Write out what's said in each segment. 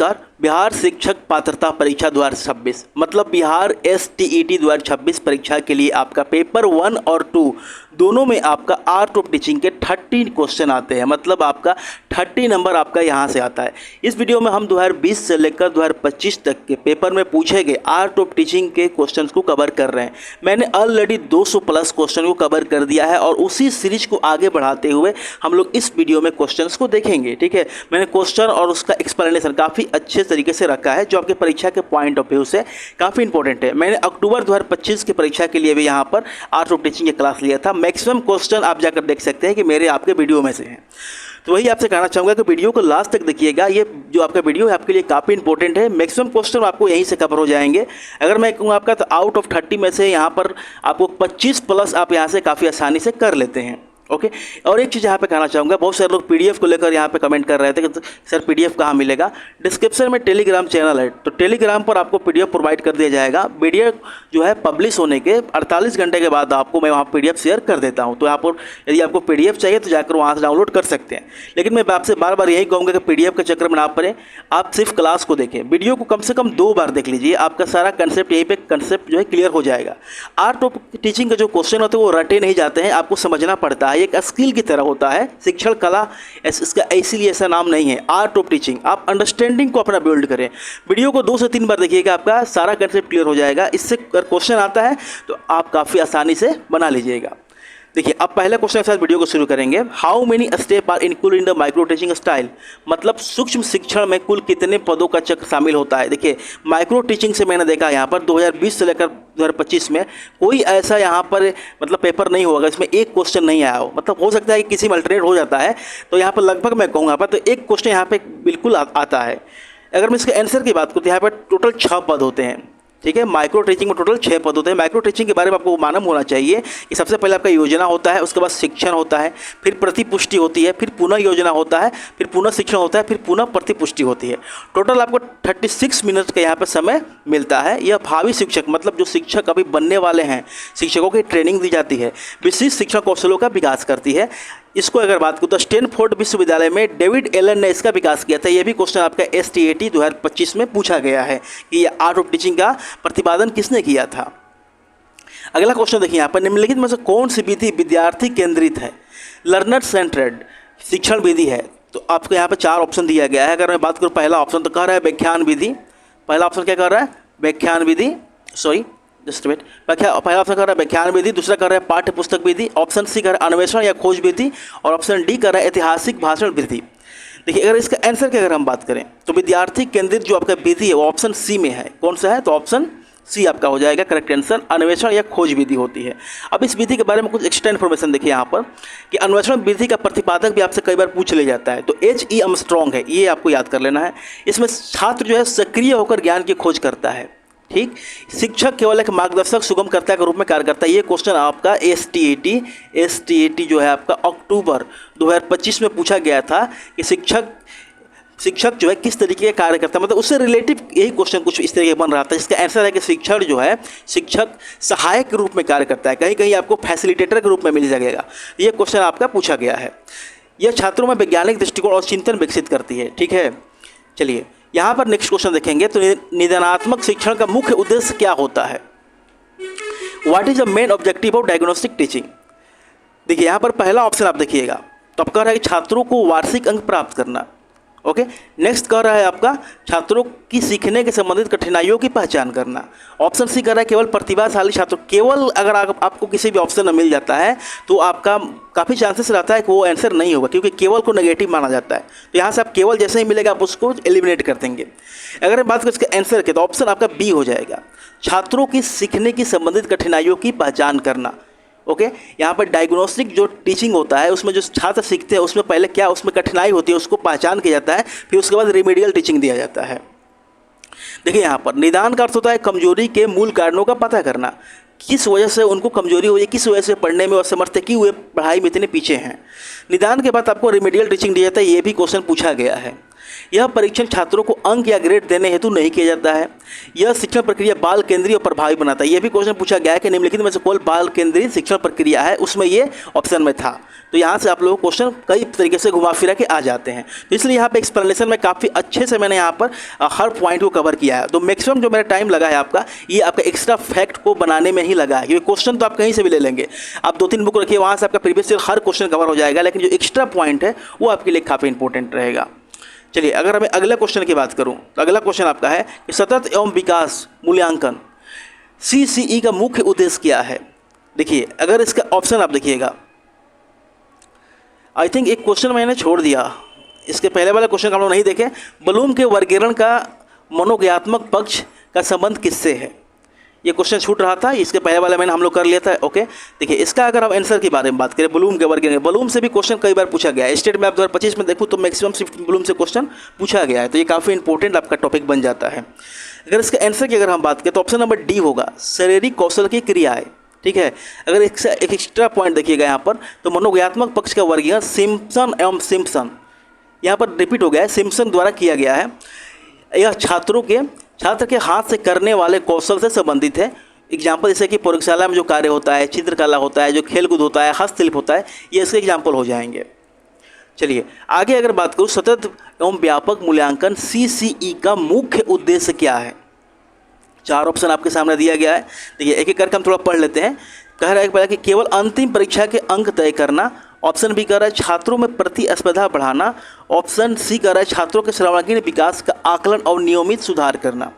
नमस्कार। बिहार शिक्षक पात्रता परीक्षा 2026 मतलब बिहार STET 2026 परीक्षा के लिए आपका पेपर 1 और 2 दोनों में आपका आर्ट ऑफ टीचिंग के 30 क्वेश्चन आते हैं। मतलब आपका 30 नंबर आपका यहाँ से आता है। इस वीडियो में हम 2020 से लेकर 2025 तक के पेपर में पूछे गए आर्ट ऑफ टीचिंग के क्वेश्चंस को कवर कर रहे हैं। मैंने ऑलरेडी 200 प्लस क्वेश्चन को कवर कर दिया है और उसी सीरीज को आगे बढ़ाते हुए हम लोग इस वीडियो में क्वेश्चंस को देखेंगे। ठीक है, मैंने क्वेश्चन और उसका एक्सप्लेनेशन काफ़ी अच्छे तरीके से रखा है जो आपके परीक्षा के पॉइंट ऑफ व्यू से काफ़ी इंपॉर्टेंट है। मैंने अक्टूबर 2025 की परीक्षा के लिए भी यहाँ पर आर्ट ऑफ टीचिंग की क्लास लिया था। मैक्सिमम क्वेश्चन आप जाकर देख सकते हैं कि मेरे आपके वीडियो में से हैं। तो वही आपसे कहना चाहूँगा कि वीडियो को लास्ट तक देखिएगा। ये जो आपका वीडियो है आपके लिए काफ़ी इंपॉर्टेंट है। मैक्सिमम क्वेश्चन आपको यहीं से कवर हो जाएंगे। अगर मैं कहूँ आपका तो आउट ऑफ 30 में से यहाँ पर आपको 25 प्लस आप यहाँ से काफ़ी आसानी से कर लेते हैं। ओके, और एक चीज़ यहाँ पे कहना चाहूँगा, बहुत सारे लोग पीडीएफ को लेकर यहाँ पे कमेंट कर रहे थे कि सर पीडीएफ कहाँ मिलेगा। डिस्क्रिप्शन में टेलीग्राम चैनल है, तो टेलीग्राम पर आपको पीडीएफ प्रोवाइड कर दिया जाएगा। वीडियो जो है पब्लिश होने के 48 घंटे के बाद आपको मैं वहाँ पीडीएफ शेयर कर देता हूँ। तो यहाँ पर यदि आपको पीडीएफ चाहिए तो जाकर वहाँ से डाउनलोड कर सकते हैं। लेकिन मैं आपसे बार बार यही कहूँगा कि पीडीएफ के चक्कर में ना पड़े, आप सिर्फ क्लास को देखें। वीडियो को कम से कम 2 बार देख लीजिए, आपका सारा कंसेप्ट यहीं पर कंसेप्ट जो है क्लियर हो जाएगा। आर्ट ऑफ टीचिंग के जो क्वेश्चन होते हैं वो रटे नहीं जाते हैं, आपको समझना पड़ता है। एक स्किल की तरह होता है शिक्षण कला, इसका इसीलिए ऐसा नाम नहीं है आर्ट ऑफ टीचिंग। आप अंडरस्टैंडिंग को अपना बिल्ड करें। वीडियो को 2 से 3 बार देखिएगा, आपका सारा कंसेप्ट क्लियर हो जाएगा। इससे अगर क्वेश्चन आता है तो आप काफ़ी आसानी से बना लीजिएगा। देखिए, अब पहले क्वेश्चन के साथ वीडियो को शुरू करेंगे। How many step are include in the micro teaching style, मतलब सूक्ष्म शिक्षण में कुल कितने पदों का चक्र शामिल होता है। देखिए, माइक्रो टीचिंग से मैंने देखा यहाँ पर 2020 से लेकर 2025 में कोई ऐसा यहाँ पर मतलब पेपर नहीं होगा इसमें एक क्वेश्चन नहीं आया हो। मतलब हो सकता है कि किसी में अल्टरनेट हो जाता है, तो यहाँ पर लगभग मैं कहूँगा पर तो एक क्वेश्चन यहाँ पर बिल्कुल आता है। अगर मैं इसके आंसर की बात करूँ तो यहाँ पर टोटल 6 पद होते हैं। ठीक है, माइक्रो टीचिंग में टोटल 6 पद होते हैं। माइक्रो टीचिंग के बारे में आपको मालूम होना चाहिए कि सबसे पहले आपका योजना होता है, उसके बाद शिक्षण होता है, फिर प्रतिपुष्टि होती है, फिर पुनः योजना होता है, फिर पुनः शिक्षण होता है, फिर पुनः प्रतिपुष्टि होती है। टोटल आपको 36 मिनट का यहाँ पर समय मिलता है। यह भावी शिक्षक मतलब जो शिक्षक अभी बनने वाले हैं, शिक्षकों की ट्रेनिंग दी जाती है, विशिष्ट शिक्षण कौशलों का विकास करती है। इसको अगर बात करूँ तो स्टैनफोर्ड विश्वविद्यालय में डेविड एलन ने इसका विकास किया था। यह भी क्वेश्चन आपका STET 2025 में पूछा गया है कि ये आर्ट ऑफ टीचिंग का प्रतिपादन किसने किया था। अगला क्वेश्चन देखिए, यहाँ पर निम्नलिखित में से कौन सी विधि विद्यार्थी केंद्रित है, लर्नर सेंट्रेड शिक्षण विधि है। तो आपको यहाँ पर 4 ऑप्शन दिया गया है। अगर मैं बात करूँ पहला ऑप्शन तो कह रहा है व्याख्यान विधि। पहला ऑप्शन क्या कर रहा है, व्याख्यान विधि, सॉरी जस्ट वेट, पहला ऑप्शन कर रहा है व्याख्यान विधि, दूसरा कर रहा है पाठ्य पुस्तक विधि, ऑप्शन सी कर रहा है अन्वेषण या खोज विधि, और ऑप्शन डी कर रहा है ऐतिहासिक भाषण विधि। देखिए, अगर इसका आंसर की अगर हम बात करें तो विद्यार्थी केंद्रित जो आपका विधि है वो ऑप्शन सी में है। कौन सा है, तो ऑप्शन सी आपका हो जाएगा करेक्ट आंसर। अन्वेषण या खोज विधि होती है। अब इस विधि के बारे में कुछ एक्स्ट्रा इन्फॉर्मेशन देखिए यहाँ पर कि अन्वेषण विधि का प्रतिपादक भी आपसे कई बार पूछ लिया जाता है, तो H.E. आर्मस्ट्रांग है, ये आपको याद कर लेना है। इसमें छात्र जो है सक्रिय होकर ज्ञान की खोज करता है। ठीक, शिक्षक केवल एक मार्गदर्शक सुगमकर्ता के रूप में कार्य करता है। ये क्वेश्चन आपका STET जो है आपका अक्टूबर 2025 में पूछा गया था कि शिक्षक जो है किस तरीके का कार्य करता है, मतलब उससे रिलेटिव यही क्वेश्चन कुछ इस तरीके बन रहा था, जिसका आंसर है कि शिक्षक जो है शिक्षक सहायक के रूप में कार्य करता है। कहीं कहीं आपको फैसिलिटेटर के रूप में मिल जाएगा। ये क्वेश्चन आपका पूछा गया है। यह छात्रों में वैज्ञानिक दृष्टिकोण और चिंतन विकसित करती है। ठीक है, चलिए यहाँ पर नेक्स्ट क्वेश्चन देखेंगे। तो निदानात्मक शिक्षण का मुख्य उद्देश्य क्या होता है, what is the main objective of diagnostic teaching. देखिए, यहाँ पर पहला ऑप्शन आप देखिएगा तो आपका कह रहा है कि छात्रों को वार्षिक अंक प्राप्त करना। ओके, नेक्स्ट कह रहा है आपका छात्रों की सीखने के संबंधित कठिनाइयों की पहचान करना। ऑप्शन सी कह रहा है केवल प्रतिभाशाली छात्रों। केवल अगर आपको किसी भी ऑप्शन में मिल जाता है तो आपका काफ़ी चांसेस रहता है कि वो आंसर नहीं होगा, क्योंकि केवल को नेगेटिव माना जाता है। तो यहाँ से आप केवल जैसे ही मिलेगा आप उसको एलिमिनेट कर देंगे। अगर हम बात करें इसके आंसर के तो ऑप्शन आपका बी हो जाएगा, छात्रों की सीखने की संबंधित कठिनाइयों की पहचान करना। ओके, यहाँ पर डायग्नोस्टिक जो टीचिंग होता है उसमें जो छात्र सीखते हैं उसमें पहले क्या उसमें कठिनाई होती है उसको पहचान किया जाता है, फिर उसके बाद रिमेडियल टीचिंग दिया जाता है। देखिए, यहाँ पर निदान का अर्थ होता है कमजोरी के मूल कारणों का पता करना, किस वजह से उनको कमजोरी हुई, किस वजह से पढ़ने में असमर्थ है, कि वे पढ़ाई में इतने पीछे हैं। निदान के बाद आपको रिमेडियल टीचिंग दिया जाता है, ये भी क्वेश्चन पूछा गया है। यह परीक्षण छात्रों को अंक या ग्रेड देने हेतु नहीं किया जाता है। यह शिक्षण प्रक्रिया बाल केंद्रीय और प्रभावी बनाता है। यह भी क्वेश्चन पूछा गया है कि निम्नलिखित में से कौन बाल केंद्रीय शिक्षण प्रक्रिया है, उसमें ये ऑप्शन में था। तो यहाँ से आप लोगों को क्वेश्चन कई तरीके से घुमा फिरा के आ जाते हैं। तो इसलिए यहाँ पे एक्सप्लेनेशन में काफ़ी अच्छे से मैंने यहाँ पर हर पॉइंट को कवर किया है। तो मैक्सिमम जो मेरा टाइम लगा है आपका, ये आपका एक्स्ट्रा फैक्ट को बनाने में ही लगा है, क्योंकि क्वेश्चन तो आप कहीं से भी ले लेंगे। आप 2-3 बुक रखिए, वहाँ से आपका प्रीवियस ईयर हर क्वेश्चन कवर हो जाएगा, लेकिन जो एक्स्ट्रा पॉइंट है वो आपके लिए काफ़ी इंपॉर्टेंट रहेगा। चलिए, अगर मैं अगला क्वेश्चन की बात करूं तो अगला क्वेश्चन आपका है कि सतत एवं विकास मूल्यांकन CCE का मुख्य उद्देश्य क्या है। देखिए, अगर इसका ऑप्शन आप देखिएगा, आई थिंक एक क्वेश्चन मैंने छोड़ दिया, इसके पहले वाला क्वेश्चन हम लोग नहीं देखे। ब्लूम के वर्गीकरण का मनोज्ञात्मक पक्ष का संबंध किससे है, ये क्वेश्चन छूट रहा था। इसके पहले वाला मैंने हम लोग कर लिया था। ओके, देखिए इसका अगर हम आंसर के बारे में बात करें, ब्लूम के वर्गीकरण, ब्लूम से भी क्वेश्चन कई बार पूछा गया है। स्टेट में आप 2025 में देखूँ तो मैक्सिमम सिर्फ ब्लूम से क्वेश्चन पूछा गया है, तो ये काफ़ी इंपॉर्टेंट आपका टॉपिक बन जाता है। अगर इसके आंसर की अगर हम बात करें तो ऑप्शन नंबर डी होगा, शारीरिक कौशल की क्रियाएँ। ठीक है, अगर एक एक्स्ट्रा पॉइंट देखिएगा यहाँ पर, तो मनोज्ञात्मक पक्ष का वर्गीकरण सिम्पसन एवं सिम्पसन, यहाँ पर रिपीट हो गया है, सिम्पसन द्वारा किया गया है। यह छात्र के हाथ से करने वाले कौशल से संबंधित है। एग्जाम्पल जैसे कि प्रयोगशाला में जो कार्य होता है, चित्रकला होता है, जो खेलकूद होता है, हस्तशिल्प होता है, ये इसके एग्जाम्पल हो जाएंगे। चलिए आगे अगर बात करूँ, सतत एवं व्यापक मूल्यांकन CCE का मुख्य उद्देश्य क्या है। 4 ऑप्शन आपके सामने दिया गया है। देखिए एक एक करके हम थोड़ा पढ़ लेते हैं। कह रहा है पहला कि केवल अंतिम परीक्षा के अंक तय करना। ऑप्शन बी कह रहा है छात्रों में प्रतिस्पर्धा बढ़ाना। ऑप्शन सी कह रहा है छात्रों के सर्वांगीण विकास का आकलन और नियमित सुधार करना।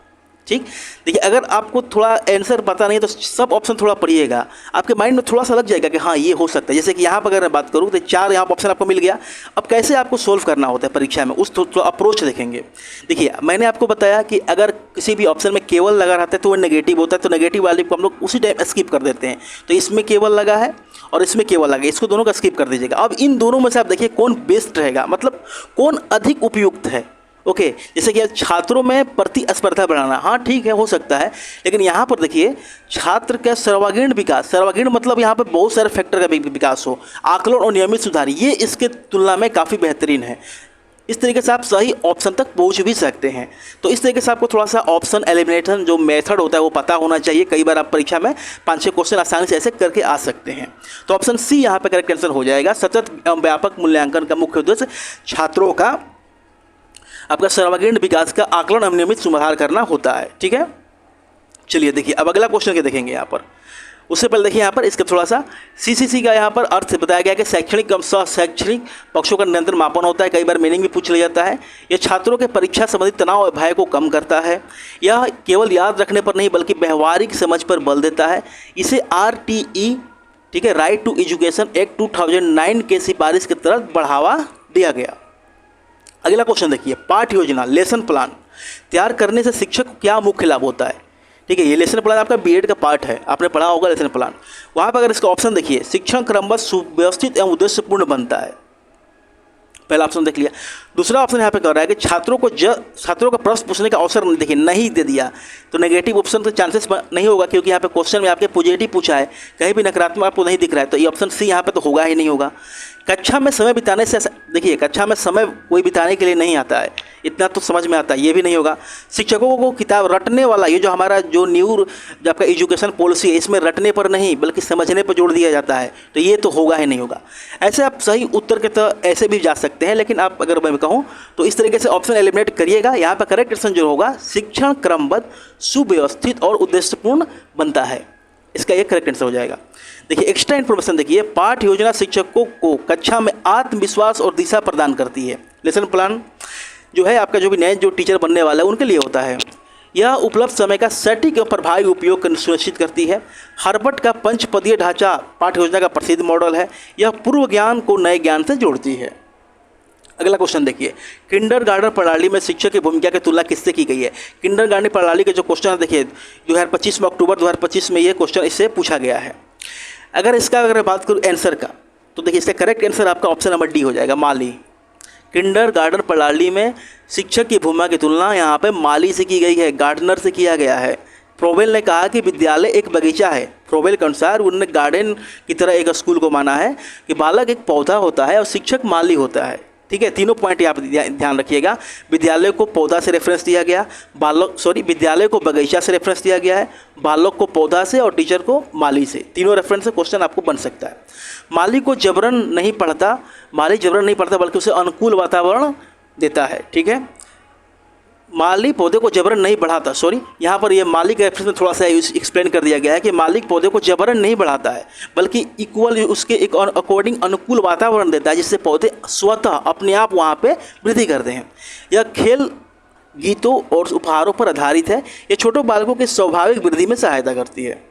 ठीक, देखिए अगर आपको थोड़ा आंसर पता नहीं है तो सब ऑप्शन थोड़ा पढ़िएगा, आपके माइंड में थोड़ा सा लग जाएगा कि हाँ ये हो सकता है। जैसे कि यहाँ पर अगर मैं बात करूँ तो 4 यहाँ पर ऑप्शन आपको मिल गया। अब कैसे आपको सोल्व करना होता है परीक्षा में, उस थोड़ा अप्रोच देखेंगे। देखिए मैंने आपको बताया कि अगर किसी भी ऑप्शन में केवल लगा रहता है तो वो नेगेटिव होता है, तो नेगेटिव वाले को हम लोग उसी टाइम स्किप कर देते हैं। तो इसमें केवल लगा है और इसमें केवल लगा, इसको दोनों का स्किप कर दीजिएगा। अब इन दोनों में से आप देखिए कौन बेस्ट रहेगा, मतलब कौन अधिक उपयुक्त है। ओके, जैसे कि छात्रों में प्रतिस्पर्धा बढ़ाना, हाँ ठीक है, हो सकता है, लेकिन यहाँ पर देखिए छात्र का सर्वांगीण विकास, सर्वांगीण मतलब यहाँ पर बहुत सारे फैक्टर का विकास हो, आकलन और नियमित सुधार, ये इसके तुलना में काफ़ी बेहतरीन है। इस तरीके से आप सही ऑप्शन तक पहुँच भी सकते हैं। तो इस तरीके से आपको थोड़ा सा ऑप्शन एलिमिनेशन जो मेथड होता है वो पता होना चाहिए। कई बार आप परीक्षा में 5-6 क्वेश्चन आसानी से ऐसे करके आ सकते हैं। तो ऑप्शन सी यहाँ पर करेक्ट आंसर हो जाएगा। सतत एवं व्यापक मूल्यांकन का मुख्य उद्देश्य छात्रों का आपका सर्वांगीण विकास का आकलन और नियमित सुधार करना होता है। ठीक है, चलिए देखिए अब अगला क्वेश्चन के देखेंगे यहाँ पर। उससे पहले देखिए यहाँ पर इसका थोड़ा सा CCC का यहाँ पर अर्थ बताया गया कि शैक्षणिक एवं शैक्षणिक पक्षों का निरंतर मापन होता है। कई बार मीनिंग भी पूछ लिया जाता है। यह छात्रों के परीक्षा संबंधित तनाव और भय को कम करता है। यह केवल याद रखने पर नहीं बल्कि व्यवहारिक समझ पर बल देता है। इसे RTE, ठीक है, राइट टू एजुकेशन एक्ट 2009 के सिफारिश के तहत बढ़ावा दिया गया। अगला क्वेश्चन देखिए, पाठ्य योजना लेसन प्लान तैयार करने से शिक्षक को क्या मुख्य लाभ होता है। ठीक है, ये लेसन प्लान आपका B.Ed का पार्ट है, आपने पढ़ा होगा लेसन प्लान। वहाँ पर अगर इसका ऑप्शन देखिए, शिक्षण क्रमबद्ध सुव्यवस्थित एवं उद्देश्यपूर्ण बनता है। पहला ऑप्शन देख लिया। दूसरा ऑप्शन यहाँ पे कह रहा है कि छात्रों का प्रश्न पूछने का अवसर देखिए नहीं दे दिया, तो नेगेटिव ऑप्शन तो चांसेस नहीं होगा, क्योंकि यहाँ पे क्वेश्चन में आपके पॉजिटिव पूछा है, कहीं भी नकारात्मक आपको नहीं दिख रहा है, तो ये ऑप्शन सी यहाँ पे तो होगा ही नहीं होगा। कक्षा में समय बिताने से, देखिए कक्षा में समय कोई बिताने के लिए नहीं आता है, इतना तो समझ में आता है, ये भी नहीं होगा। शिक्षकों को किताब रटने वाला, ये जो हमारा जो न्यू आपका एजुकेशन पॉलिसी है, इसमें रटने पर नहीं बल्कि समझने पर जोड़ दिया जाता है, तो ये तो होगा ही नहीं होगा। ऐसे आप सही उत्तर के तो ऐसे भी जा सकते हैं, लेकिन आप अगर मैं कहूँ तो इस तरीके से ऑप्शन एलिमिनेट करिएगा। यहाँ पर करेक्ट आंसर जो होगा, शिक्षण क्रमबद्ध सुव्यवस्थित और उद्देश्यपूर्ण बनता है, इसका एक करेक्ट आंसर हो जाएगा। देखिए एक्स्ट्रा इन्फॉर्मेशन देखिए, पाठ्य योजना शिक्षकों को कक्षा में आत्मविश्वास और दिशा प्रदान करती है। लेसन प्लान जो है आपका, जो भी नए जो टीचर बनने वाला है उनके लिए होता है। यह उपलब्ध समय का सटीक और प्रभावी उपयोग सुनिश्चित करती है। हार्वर्ड का पंचपदीय ढांचा पाठ्य योजना का प्रसिद्ध मॉडल है। यह पूर्व ज्ञान को नए ज्ञान से जोड़ती है। अगला क्वेश्चन देखिए, किंडरगार्टन प्रणाली में शिक्षक की भूमिका की तुलना किससे की गई है। किंडरगार्टन प्रणाली के जो क्वेश्चन है देखिए 2025 में, अक्टूबर 2025 में ये क्वेश्चन इससे पूछा गया है। अगर बात करूँ आंसर का, तो देखिए इसका करेक्ट आंसर आपका ऑप्शन नंबर डी हो जाएगा, माली। किंडरगार्टन प्रणाली में शिक्षक की भूमिका की तुलना यहाँ पे माली से की गई है, गार्डनर से किया गया है। फ्रोबेल ने कहा कि विद्यालय एक बगीचा है। फ्रोबेल के अनुसार उन्होंने गार्डन की तरह एक स्कूल को माना है कि बालक एक पौधा होता है और शिक्षक माली होता है। ठीक है, तीनों पॉइंट यहाँ पर ध्यान रखिएगा। विद्यालय को पौधा से रेफरेंस दिया गया, विद्यालय को बगीचा से रेफरेंस दिया गया है, बालक को पौधा से और टीचर को माली से। तीनों रेफरेंस से क्वेश्चन आपको बन सकता है। माली को जबरन नहीं पढ़ता, माली जबरन नहीं पढ़ता बल्कि उसे अनुकूल वातावरण देता है। ठीक है, माली पौधे को जबरन नहीं बढ़ाता, यहाँ पर ये माली के रेफरेंस में थोड़ा सा एक्सप्लेन कर दिया गया है कि मालिक पौधे को जबरन नहीं बढ़ाता है बल्कि इक्वल उसके एक अकॉर्डिंग अनुकूल वातावरण देता है जिससे पौधे स्वतः अपने आप वहाँ पे वृद्धि करते हैं। यह खेल गीतों और उपहारों पर आधारित है। ये छोटे बालकों की स्वाभाविक वृद्धि में सहायता करती है।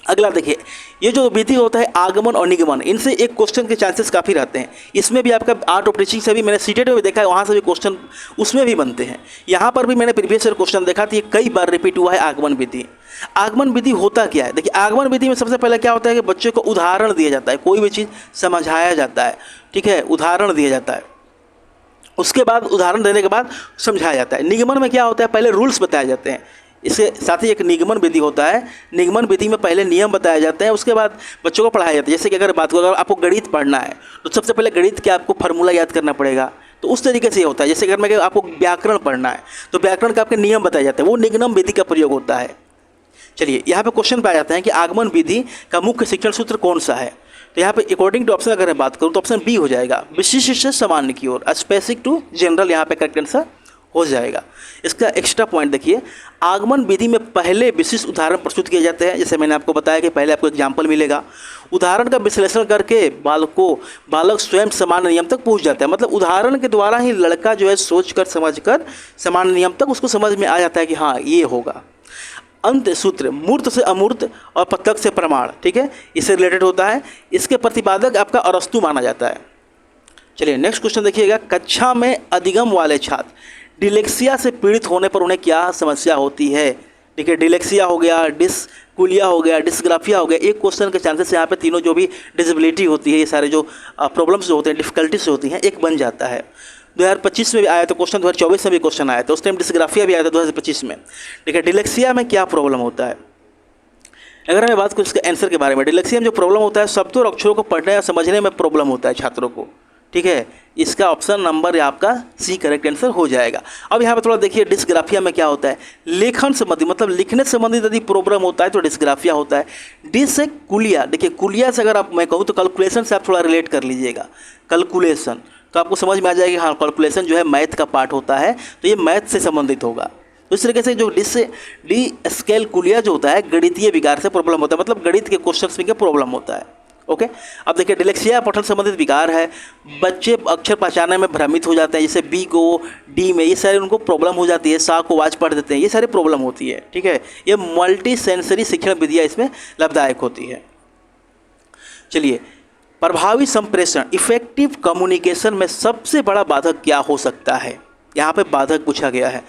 अगला देखिए, ये जो विधि होता है आगमन और निगमन, इनसे एक क्वेश्चन के चांसेस काफ़ी रहते हैं। इसमें भी आपका आर्ट ऑफ टीचिंग से भी मैंने सीटेट में भी देखा है, वहाँ से भी क्वेश्चन उसमें भी बनते हैं। यहाँ पर भी मैंने प्रीवियस ईयर क्वेश्चन देखा था, ये कई बार रिपीट हुआ है आगमन विधि। आगमन विधि होता क्या है? देखिए, आगमन विधि में सबसे पहले क्या होता है कि बच्चे को उदाहरण दिया जाता है, कोई भी चीज़ समझाया जाता है। ठीक है, उदाहरण दिया जाता है, उसके बाद उदाहरण देने के बाद समझाया जाता है। निगमन में क्या होता है, पहले रूल्स बताए जाते हैं। इसके साथ ही एक निगमन विधि होता है। निगमन विधि में पहले नियम बताए जाते हैं, उसके बाद बच्चों को पढ़ाया जाता है। जैसे कि अगर आपको गणित पढ़ना है तो सबसे पहले गणित के आपको फार्मूला याद करना पड़ेगा, तो उस तरीके से ये होता है। जैसे अगर आपको व्याकरण पढ़ना है तो व्याकरण का आपके नियम बताए जाते हैं, वो निगमन विधि का प्रयोग होता है। चलिए, यहाँ पे क्वेश्चन पाया जाता है कि आगमन विधि का मुख्य शिक्षण सूत्र कौन सा है? तो यहाँ पे अकॉर्डिंग टू ऑप्शन अगर मैं बात करूँ तो ऑप्शन बी हो जाएगा, विशिष्ट से सामान्य की ओर, स्पेसिफिक टू जनरल यहाँ पे करेक्ट आंसर हो जाएगा। इसका एक्स्ट्रा पॉइंट देखिए, आगमन विधि में पहले विशिष्ट उदाहरण प्रस्तुत किए जाते हैं। जैसे मैंने आपको बताया कि पहले आपको एग्जाम्पल मिलेगा, उदाहरण का विश्लेषण करके बालक स्वयं सामान्य नियम तक पहुंच जाता है। मतलब उदाहरण के द्वारा ही लड़का जो है सोचकर समझकर सामान्य नियम तक उसको समझ में आ जाता है कि हाँ ये होगा। अंत सूत्र मूर्त से अमूर्त और प्रत्यक्ष से प्रमाण, ठीक है, इससे रिलेटेड होता है। इसके प्रतिपादक आपका अरस्तु माना जाता है। चलिए नेक्स्ट क्वेश्चन देखिएगा, कक्षा में अधिगम वाले छात्र डिलेक्सिया से पीड़ित होने पर उन्हें क्या समस्या होती है? देखिए, डिलेक्सिया हो गया, डिस्कुलिया हो गया, डिस्ग्राफिया हो गया। एक क्वेश्चन के चांसेस यहाँ पे तीनों जो भी डिसेबिलिटी होती है, ये सारे जो प्रॉब्लम्स होते हैं, डिफिकल्टीज होती हैं, एक बन जाता है। 2025 में भी आया था क्वेश्चन, 2024 में भी क्वेश्चन आया था, उस टाइम डिस्ग्राफिया भी आया था 2025 में। देखिए, डिलेक्सिया में क्या प्रॉब्लम होता है? अगर मैं बात करूँ इसके आंसर के बारे में, डिलेक्सिया में जो प्रॉब्लम होता है शब्दों और अक्षरों को पढ़ने या समझने में प्रॉब्लम होता है छात्रों को। ठीक है, इसका ऑप्शन नंबर आपका सी करेक्ट आंसर हो जाएगा। अब यहाँ पे थोड़ा देखिए, डिस्ग्राफिया में क्या होता है, लेखन संबंधी मतलब लिखने संबंधित यदि प्रॉब्लम होता है तो डिस्ग्राफिया होता है। डिस से कुलिया, देखिए कुलिया से अगर मैं कहूँ तो कैलकुलेशन से आप थोड़ा रिलेट कर लीजिएगा। कैलकुलेशन तो आपको समझ में आ जाएगा, हाँ कैलकुलेशन जो है मैथ का पार्ट होता है, तो ये मैथ से संबंधित होगा। तो इस तरीके से जो डिस्कैलकुलिया जो होता है गणितीय विकार से प्रॉब्लम होता है, मतलब गणित के क्वेश्चन में प्रॉब्लम होता है। ओके, अब देखिए, डिलेक्सिया पठन संबंधित विकार है, बच्चे अक्षर पहचानने में भ्रमित हो जाते हैं, जैसे बी को डी में ये सारे उनको प्रॉब्लम हो जाती है, सा को वाच पढ़ देते हैं, ये सारी प्रॉब्लम होती है। ठीक है, ये मल्टी सेंसरी शिक्षण विधियाँ इसमें लाभदायक होती है। चलिए, प्रभावी संप्रेषण इफेक्टिव कम्युनिकेशन में सबसे बड़ा बाधक क्या हो सकता है? यहाँ पे बाधक पूछा गया है।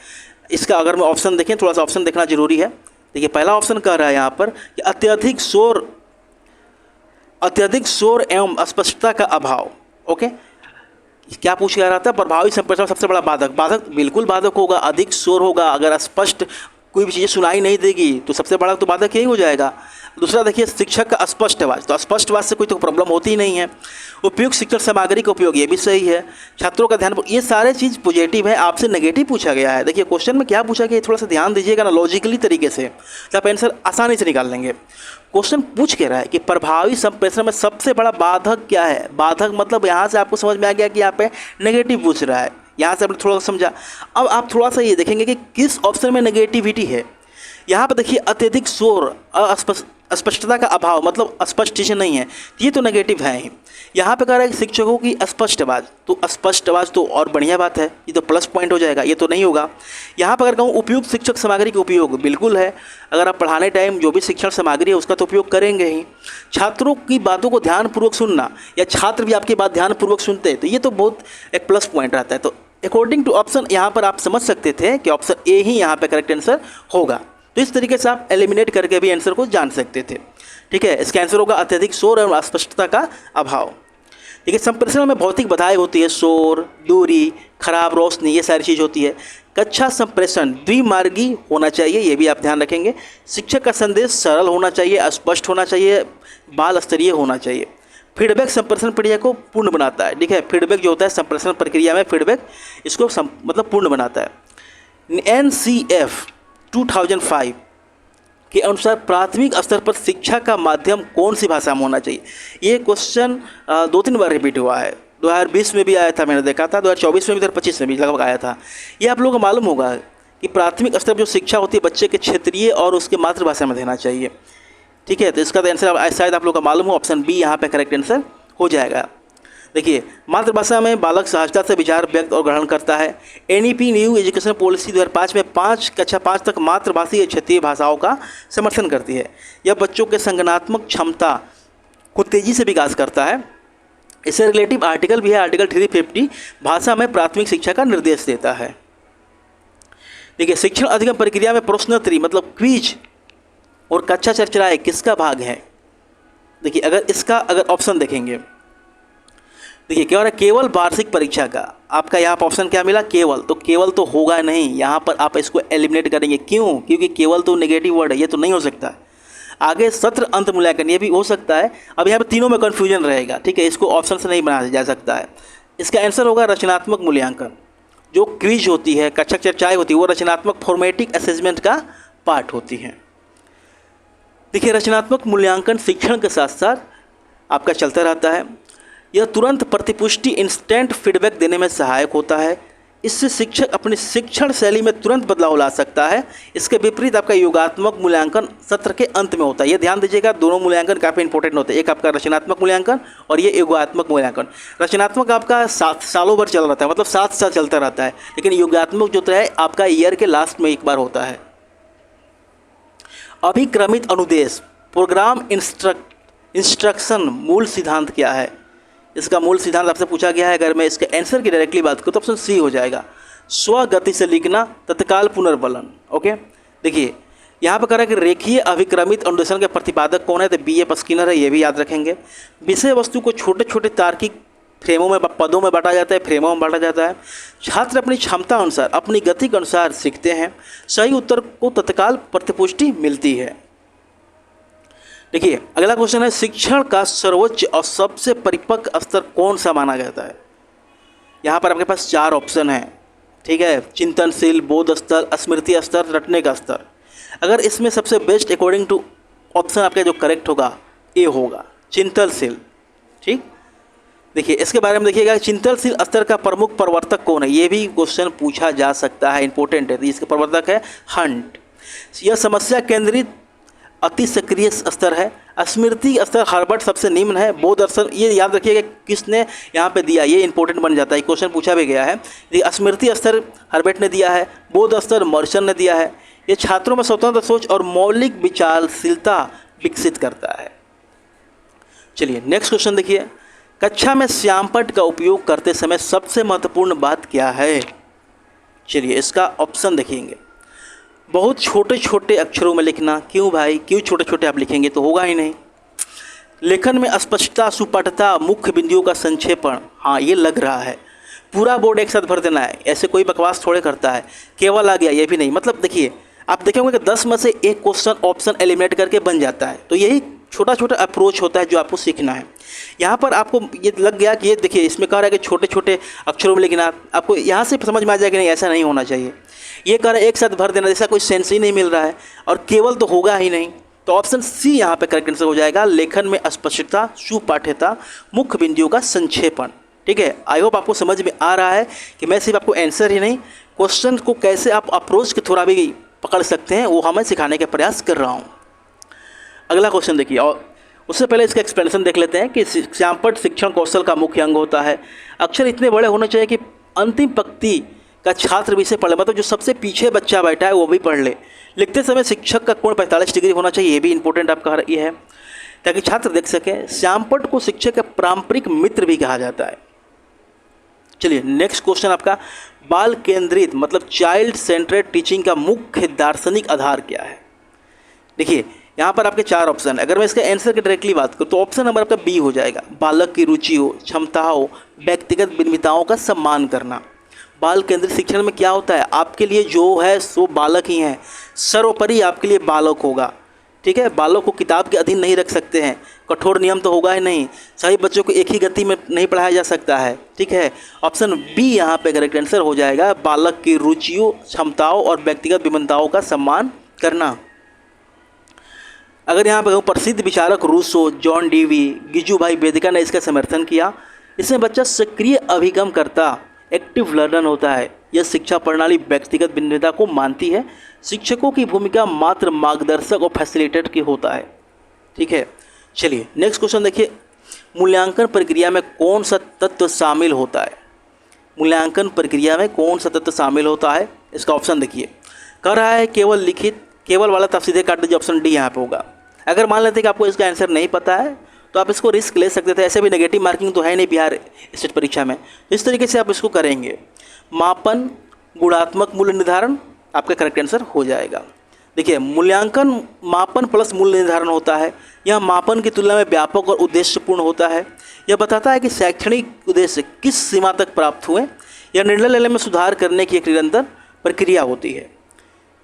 इसका अगर मैं ऑप्शन देखें, थोड़ा सा ऑप्शन देखना जरूरी है। देखिए, पहला ऑप्शन कह रहा है यहाँ पर कि अत्यधिक शोर एवं अस्पष्टता का अभाव। ओके, क्या पूछ रहा था? प्रभावी संप्रेषण सबसे बड़ा बाधक बिल्कुल बाधक होगा। अधिक शोर होगा, अगर स्पष्ट कोई भी चीज़ें सुनाई नहीं देगी तो सबसे बड़ा तो बाधक यही हो जाएगा। दूसरा देखिए, शिक्षक का स्पष्ट आवाज़, तो स्पष्ट आवाज़ से कोई तो प्रॉब्लम होती ही नहीं है। उपयुक्त शिक्षण सामग्री का उपयोग, ये भी सही है। छात्रों का ध्यान, ये सारे चीज़ पॉजिटिव है। आपसे नेगेटिव पूछा गया है। देखिए, क्वेश्चन में क्या पूछा गया है, थोड़ा सा ध्यान दीजिएगा ना, लॉजिकली तरीके से, तो आप आंसर आसानी से निकाल लेंगे। क्वेश्चन पूछ के रहा है कि प्रभावी संप्रेषण में सबसे बड़ा बाधक क्या है? बाधक मतलब यहाँ से आपको समझ में आ गया कि यहाँ पे नेगेटिव पूछ रहा है, यहाँ से आपने थोड़ा सा समझा। अब आप थोड़ा सा ये देखेंगे कि किस ऑप्शन में नेगेटिविटी है। यहाँ पर देखिए, अत्यधिक शोर, अस्पष्टता का अभाव मतलब स्पष्ट चीज़ें नहीं है, ये तो नेगेटिव है ही। यहाँ पे कह रहा है कि शिक्षकों की स्पष्ट आवाज़, तो स्पष्ट आवाज़ तो और बढ़िया बात है, ये तो प्लस पॉइंट हो जाएगा, ये तो नहीं होगा। यहाँ पर अगर कहूँ उपयुक्त शिक्षक सामग्री का उपयोग, बिल्कुल है। अगर आप पढ़ाने टाइम जो भी शिक्षण सामग्री है उसका तो उपयोग करेंगे ही। छात्रों की बातों को ध्यानपूर्वक सुनना, या छात्र भी आपकी बात ध्यानपूर्वक सुनते हैं, तो ये तो बहुत एक प्लस पॉइंट रहता है। तो अकॉर्डिंग टू ऑप्शन यहाँ पर आप समझ सकते थे कि ऑप्शन ए ही यहाँ पर करेक्ट आंसर होगा। तो इस तरीके से आप एलिमिनेट करके भी आंसर को जान सकते थे। ठीक है, इसका आंसर होगा अत्यधिक शोर और अस्पष्टता का अभाव। ठीक है, संप्रेषण में भौतिक बाधाएं होती है, शोर, दूरी, खराब रोशनी, ये सारी चीज़ होती है। कक्षा संप्रेषण द्विमार्गी होना चाहिए, ये भी आप ध्यान रखेंगे। शिक्षक का संदेश सरल होना चाहिए, स्पष्ट होना चाहिए, बाल स्तरीय होना चाहिए। फीडबैक संप्रेषण प्रक्रिया को पूर्ण बनाता है। ठीक है, फीडबैक जो होता है संप्रेषण प्रक्रिया में फीडबैक इसको मतलब पूर्ण बनाता है। NCF 2005 के अनुसार प्राथमिक स्तर पर शिक्षा का माध्यम कौन सी भाषा में होना चाहिए? ये क्वेश्चन 2-3 बार रिपीट हुआ है। 2020 में भी आया था, मैंने देखा था, 2024 में भी, 2025 में भी लगभग आया था। ये आप लोगों को मालूम होगा कि प्राथमिक स्तर पर जो शिक्षा होती है बच्चे के क्षेत्रीय और उसके मातृभाषा में देना चाहिए। ठीक है, तो इसका तो आंसर शायद आप लोग को मालूम हो, ऑप्शन बी यहाँ पे करेक्ट आंसर हो जाएगा। देखिए, मातृभाषा में बालक सहजता से विचार व्यक्त और ग्रहण करता है। NEP न्यू एजुकेशन पॉलिसी 2005 में कक्षा 5 तक मातृभाषी या क्षेत्रीय भाषाओं का समर्थन करती है। यह बच्चों के संज्ञानात्मक क्षमता को तेजी से विकास करता है। इससे रिलेटिव आर्टिकल भी है, आर्टिकल 350 भाषा में प्राथमिक शिक्षा का निर्देश देता है। देखिए, शिक्षण अधिगम प्रक्रिया में प्रश्नोत्तरी मतलब क्विज और कक्षा चर्चाएं किसका भाग है? देखिए, अगर ऑप्शन देखेंगे, देखिए क्या हो रहा है, केवल वार्षिक परीक्षा का। आपका यहाँ पर ऑप्शन क्या मिला? केवल। तो केवल तो होगा नहीं, यहाँ पर आप इसको एलिमिनेट करेंगे। क्यों? क्योंकि केवल तो नेगेटिव वर्ड है, ये तो नहीं हो सकता। आगे सत्र अंत मूल्यांकन, ये भी हो सकता है। अब यहाँ पर तीनों में कन्फ्यूजन रहेगा। ठीक है, इसको ऑप्शन से नहीं बनाया जा सकता है। इसका आंसर होगा रचनात्मक मूल्यांकन। जो क्विज होती है, कक्षा चर्चाएँ होती है, वो रचनात्मक फॉर्मेटिक असेसमेंट का पार्ट होती हैं। देखिए, रचनात्मक मूल्यांकन शिक्षण के साथ साथ आपका चलता रहता है। यह तुरंत प्रतिपुष्टि इंस्टेंट फीडबैक देने में सहायक होता है। इससे शिक्षक अपनी शिक्षण शैली में तुरंत बदलाव ला सकता है। इसके विपरीत आपका योगात्मक मूल्यांकन सत्र के अंत में होता है। ये ध्यान दीजिएगा, दोनों मूल्यांकन काफ़ी इंपॉर्टेंट होते हैं। एक आपका रचनात्मक मूल्यांकन और ये योगात्मक मूल्यांकन। रचनात्मक आपका 7 सालों भर चल रहता है, मतलब 7 साल चलता रहता है। लेकिन योगात्मक जो है आपका ईयर के लास्ट में एक बार होता है। अभिक्रमित अनुदेश प्रोग्राम इंस्ट्रक्शन मूल सिद्धांत क्या है? इसका मूल सिद्धांत आपसे पूछा गया है। अगर मैं इसके आंसर की डायरेक्टली बात करूँ तो ऑप्शन सी हो जाएगा, स्वगति से लिखना, तत्काल पुनर्बलन। ओके, देखिए यहाँ पर कह रहा है कि रेखीय अभिक्रमित अनुदेशन के प्रतिपादक कौन है? तो B.F. स्किनर है, ये भी याद रखेंगे। विषय वस्तु को छोटे छोटे तार्किक फ्रेमों में, पदों में बांटा जाता है, फ्रेमों में बांटा जाता है। छात्र अपनी क्षमता अनुसार, अपनी गति के अनुसार सीखते हैं। सही उत्तर को तत्काल प्रतिपुष्टि मिलती है। देखिए, अगला क्वेश्चन है, शिक्षण का सर्वोच्च और सबसे परिपक्व स्तर कौन सा माना जाता है? यहाँ पर आपके पास 4 ऑप्शन हैं। ठीक है, चिंतनशील, बोध स्तर, स्मृति स्तर, रटने का स्तर। अगर इसमें सबसे बेस्ट अकॉर्डिंग टू ऑप्शन आपका जो करेक्ट होगा ए होगा, चिंतनशील। ठीक, देखिए इसके बारे में देखिएगा, चिंतनशील स्तर का प्रमुख प्रवर्तक कौन है? ये भी क्वेश्चन पूछा जा सकता है, इंपॉर्टेंट है। तो इसके प्रवर्तक है हंट। यह समस्या केंद्रित अति सक्रिय स्तर है। स्मृति स्तर हर्बर्ट सबसे निम्न है। बोध स्तर, ये याद रखिएगा किसने यहाँ पे दिया, ये इंपॉर्टेंट बन जाता है, क्वेश्चन पूछा भी गया है। स्मृति स्तर हर्बर्ट ने दिया है, बोध स्तर मॉरिसन ने दिया है। ये छात्रों में स्वतंत्र सोच और मौलिक विचारशीलता विकसित करता है। चलिए नेक्स्ट क्वेश्चन देखिए, कक्षा में श्यामपट्ट का उपयोग करते समय सबसे महत्वपूर्ण बात क्या है? चलिए इसका ऑप्शन देखेंगे, बहुत छोटे छोटे अक्षरों में लिखना। क्यों भाई, क्यों छोटे छोटे आप लिखेंगे? तो होगा ही नहीं। लेखन में स्पष्टता, सुपटता, मुख्य बिंदुओं का संक्षेपण। हाँ, ये लग रहा है। पूरा बोर्ड एक साथ भर देना है, ऐसे कोई बकवास थोड़े करता है। केवल आ गया, ये भी नहीं। मतलब देखिए, आप देखेंगे कि 10 में से एक क्वेश्चन ऑप्शन एलिमिनेट करके बन जाता है। तो यही छोटा छोटा अप्रोच होता है जो आपको सीखना है। यहाँ पर आपको ये लग गया कि ये देखिए, इसमें कह रहा है कि छोटे छोटे अक्षरों में लिखना। आपको यहाँ से समझ में आ जाएगा नहीं, ऐसा नहीं होना चाहिए। ये कह रहा है एक साथ भर देना, जैसा कोई सेंस ही नहीं मिल रहा है। और केवल तो होगा ही नहीं। तो ऑप्शन सी यहाँ पे करेक्ट आंसर हो जाएगा, लेखन में स्पष्टता, सुपाठ्यता, मुख्य बिंदुओं का संक्षेपण। ठीक है, आई होप आपको समझ में आ रहा है कि मैं सिर्फ आपको आंसर ही नहीं, क्वेश्चन को कैसे आप अप्रोच के थोड़ा भी पकड़ सकते हैं वो हमें सिखाने का प्रयास कर रहा हूँ। अगला क्वेश्चन देखिए, और उससे पहले इसका एक्सप्लेनेशन देख लेते हैं कि श्यामपट्ट शिक्षण कौशल का मुख्य अंग होता है। अक्षर इतने बड़े होने चाहिए कि अंतिम पंक्ति का छात्र भी इसे पढ़ ले, मतलब जो सबसे पीछे बच्चा बैठा है वो भी पढ़ ले। लिखते समय शिक्षक का कोण 45 डिग्री होना चाहिए, ये भी इंपॉर्टेंट आपका ये है, ताकि छात्र देख सकें। श्यामपट्ट को शिक्षक का पारंपरिक मित्र भी कहा जाता है। चलिए नेक्स्ट क्वेश्चन आपका, बाल केंद्रित मतलब चाइल्ड सेंट्रेड टीचिंग का मुख्य दार्शनिक आधार क्या है? देखिए यहाँ पर आपके 4 ऑप्शन। अगर मैं इसके आंसर की डायरेक्टली बात करूँ तो ऑप्शन नंबर आपका बी हो जाएगा, बालक की रुचि हो, क्षमता हो, व्यक्तिगत भिन्नताओं का सम्मान करना। बाल केंद्रित शिक्षण में क्या होता है, आपके लिए जो है सो बालक ही हैं, सर्वोपरि आपके लिए बालक होगा। ठीक है, बालक को किताब के अधीन नहीं रख सकते हैं, कठोर नियम तो होगा ही नहीं, सभी बच्चों को एक ही गति में नहीं पढ़ाया जा सकता है। ठीक है, ऑप्शन बी यहाँ पे करेक्ट आंसर हो जाएगा, बालक की रुचियों, क्षमताओं और व्यक्तिगत विभिन्नताओं का सम्मान करना। अगर यहाँ पर प्रसिद्ध विचारक रूसो, जॉन डीवी, गिजुभाई वेदिका ने इसका समर्थन किया। इसमें बच्चा सक्रिय अभिगम करता, एक्टिव लर्नर होता है। यह शिक्षा प्रणाली व्यक्तिगत भिन्नता को मानती है। शिक्षकों की भूमिका मात्र मार्गदर्शक और फैसिलिटेटर की होता है। ठीक है, चलिए नेक्स्ट क्वेश्चन देखिए, मूल्यांकन प्रक्रिया में कौन सा तत्व शामिल होता है? मूल्यांकन प्रक्रिया में कौन सा तत्व शामिल होता है? इसका ऑप्शन देखिए, कह रहा है केवल लिखित, केवल वाला तो आप सीधे काट दीजिए, ऑप्शन डी यहाँ पे होगा। अगर मान लेते हैं कि आपको इसका आंसर नहीं पता है तो आप इसको रिस्क ले सकते थे, ऐसे भी नेगेटिव मार्किंग तो है नहीं बिहार स्टेट परीक्षा में। इस तरीके से आप इसको करेंगे, मापन, गुणात्मक मूल्य निर्धारण आपका करेक्ट आंसर हो जाएगा। देखिए, मूल्यांकन मापन प्लस मूल्य निर्धारण होता है। यह मापन की तुलना में व्यापक और उद्देश्यपूर्ण होता है। यह बताता है कि शैक्षणिक उद्देश्य किस सीमा तक प्राप्त हुए। यह निर्णय लेने में सुधार करने की एक निरंतर प्रक्रिया होती है।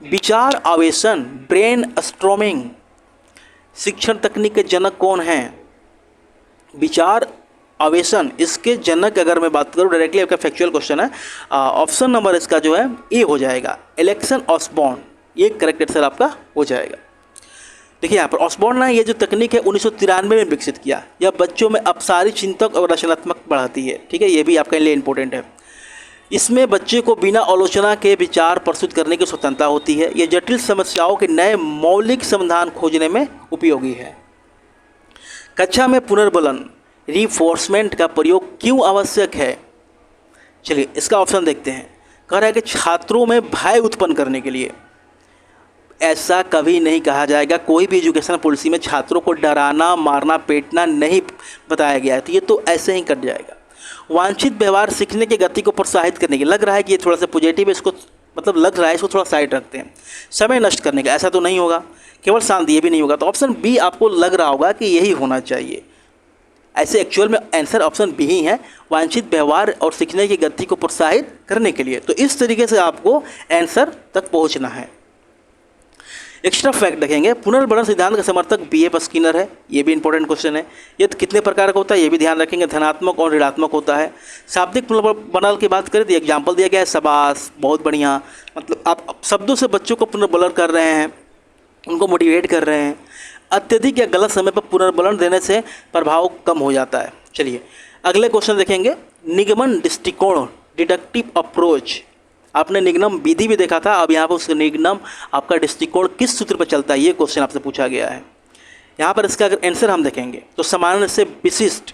विचार आवेशन, ब्रेन स्टॉर्मिंग, शिक्षण तकनीक के जनक कौन हैं? विचार आवेशन, इसके जनक अगर मैं बात करूँ डायरेक्टली, आपका फैक्चुअल क्वेश्चन है, ऑप्शन नंबर इसका जो है ए हो जाएगा, एलेक्सन ऑसबॉर्न, ये करेक्ट आंसर आपका हो जाएगा। देखिए यहाँ पर ऑसबॉर्न ने ये जो तकनीक है 1993 में विकसित किया। यह बच्चों में अपसारी चिंतक और रचनात्मक बढ़ाती है। ठीक है, ये भी आपके लिए इंपॉर्टेंट है। इसमें बच्चे को बिना आलोचना के विचार प्रस्तुत करने की स्वतंत्रता होती है। यह जटिल समस्याओं के नए मौलिक समाधान खोजने में उपयोगी है। कक्षा में पुनर्बलन, रीफोर्समेंट का प्रयोग क्यों आवश्यक है? चलिए इसका ऑप्शन देखते हैं। कह रहा है कि छात्रों में भय उत्पन्न करने के लिए। ऐसा कभी नहीं कहा जाएगा, कोई भी एजुकेशन पॉलिसी में छात्रों को डराना, मारना, पेटना नहीं बताया गया है, तो ये तो ऐसे ही कट जाएगा। वांछित व्यवहार, सीखने की गति को प्रोत्साहित करने के, लग रहा है कि ये थोड़ा सा पॉजिटिव है, इसको मतलब लग रहा है इसको थोड़ा साइड रखते हैं। समय नष्ट करने का, ऐसा तो नहीं होगा। केवल शांति, ये भी नहीं होगा। तो ऑप्शन बी आपको लग रहा होगा कि यही होना चाहिए। ऐसे एक्चुअल में आंसर ऑप्शन बी ही है, वांछित व्यवहार और सीखने की गति को प्रोत्साहित करने के लिए। तो इस तरीके से आपको आंसर तक पहुंचना है। एक्स्ट्रा फैक्ट देखेंगे, पुनर्बलन सिद्धांत का समर्थक B.F. स्किनर है। ये भी इंपॉर्टेंट क्वेश्चन है। ये तो कितने प्रकार का होता है ये भी ध्यान रखेंगे, धनात्मक और ऋणात्मक होता है। शाब्दिक पुनर्बलन की बात करें तो एग्जाम्पल दिया गया है, शाबाश, बहुत बढ़िया, मतलब आप शब्दों से बच्चों को पुनर्बलन कर रहे हैं, उनको मोटिवेट कर रहे हैं। अत्यधिक या गलत समय पर पुनर्बलन देने से प्रभाव कम हो जाता है। चलिए अगले क्वेश्चन देखेंगे, निगमन दृष्टिकोण, डिडक्टिव अप्रोच। आपने निगमन विधि भी देखा था, अब यहाँ पर उस निगमन आपका दृष्टिकोण किस सूत्र पर चलता है, ये क्वेश्चन आपसे पूछा गया है। यहाँ पर इसका अगर आंसर हम देखेंगे तो सामान्य से विशिष्ट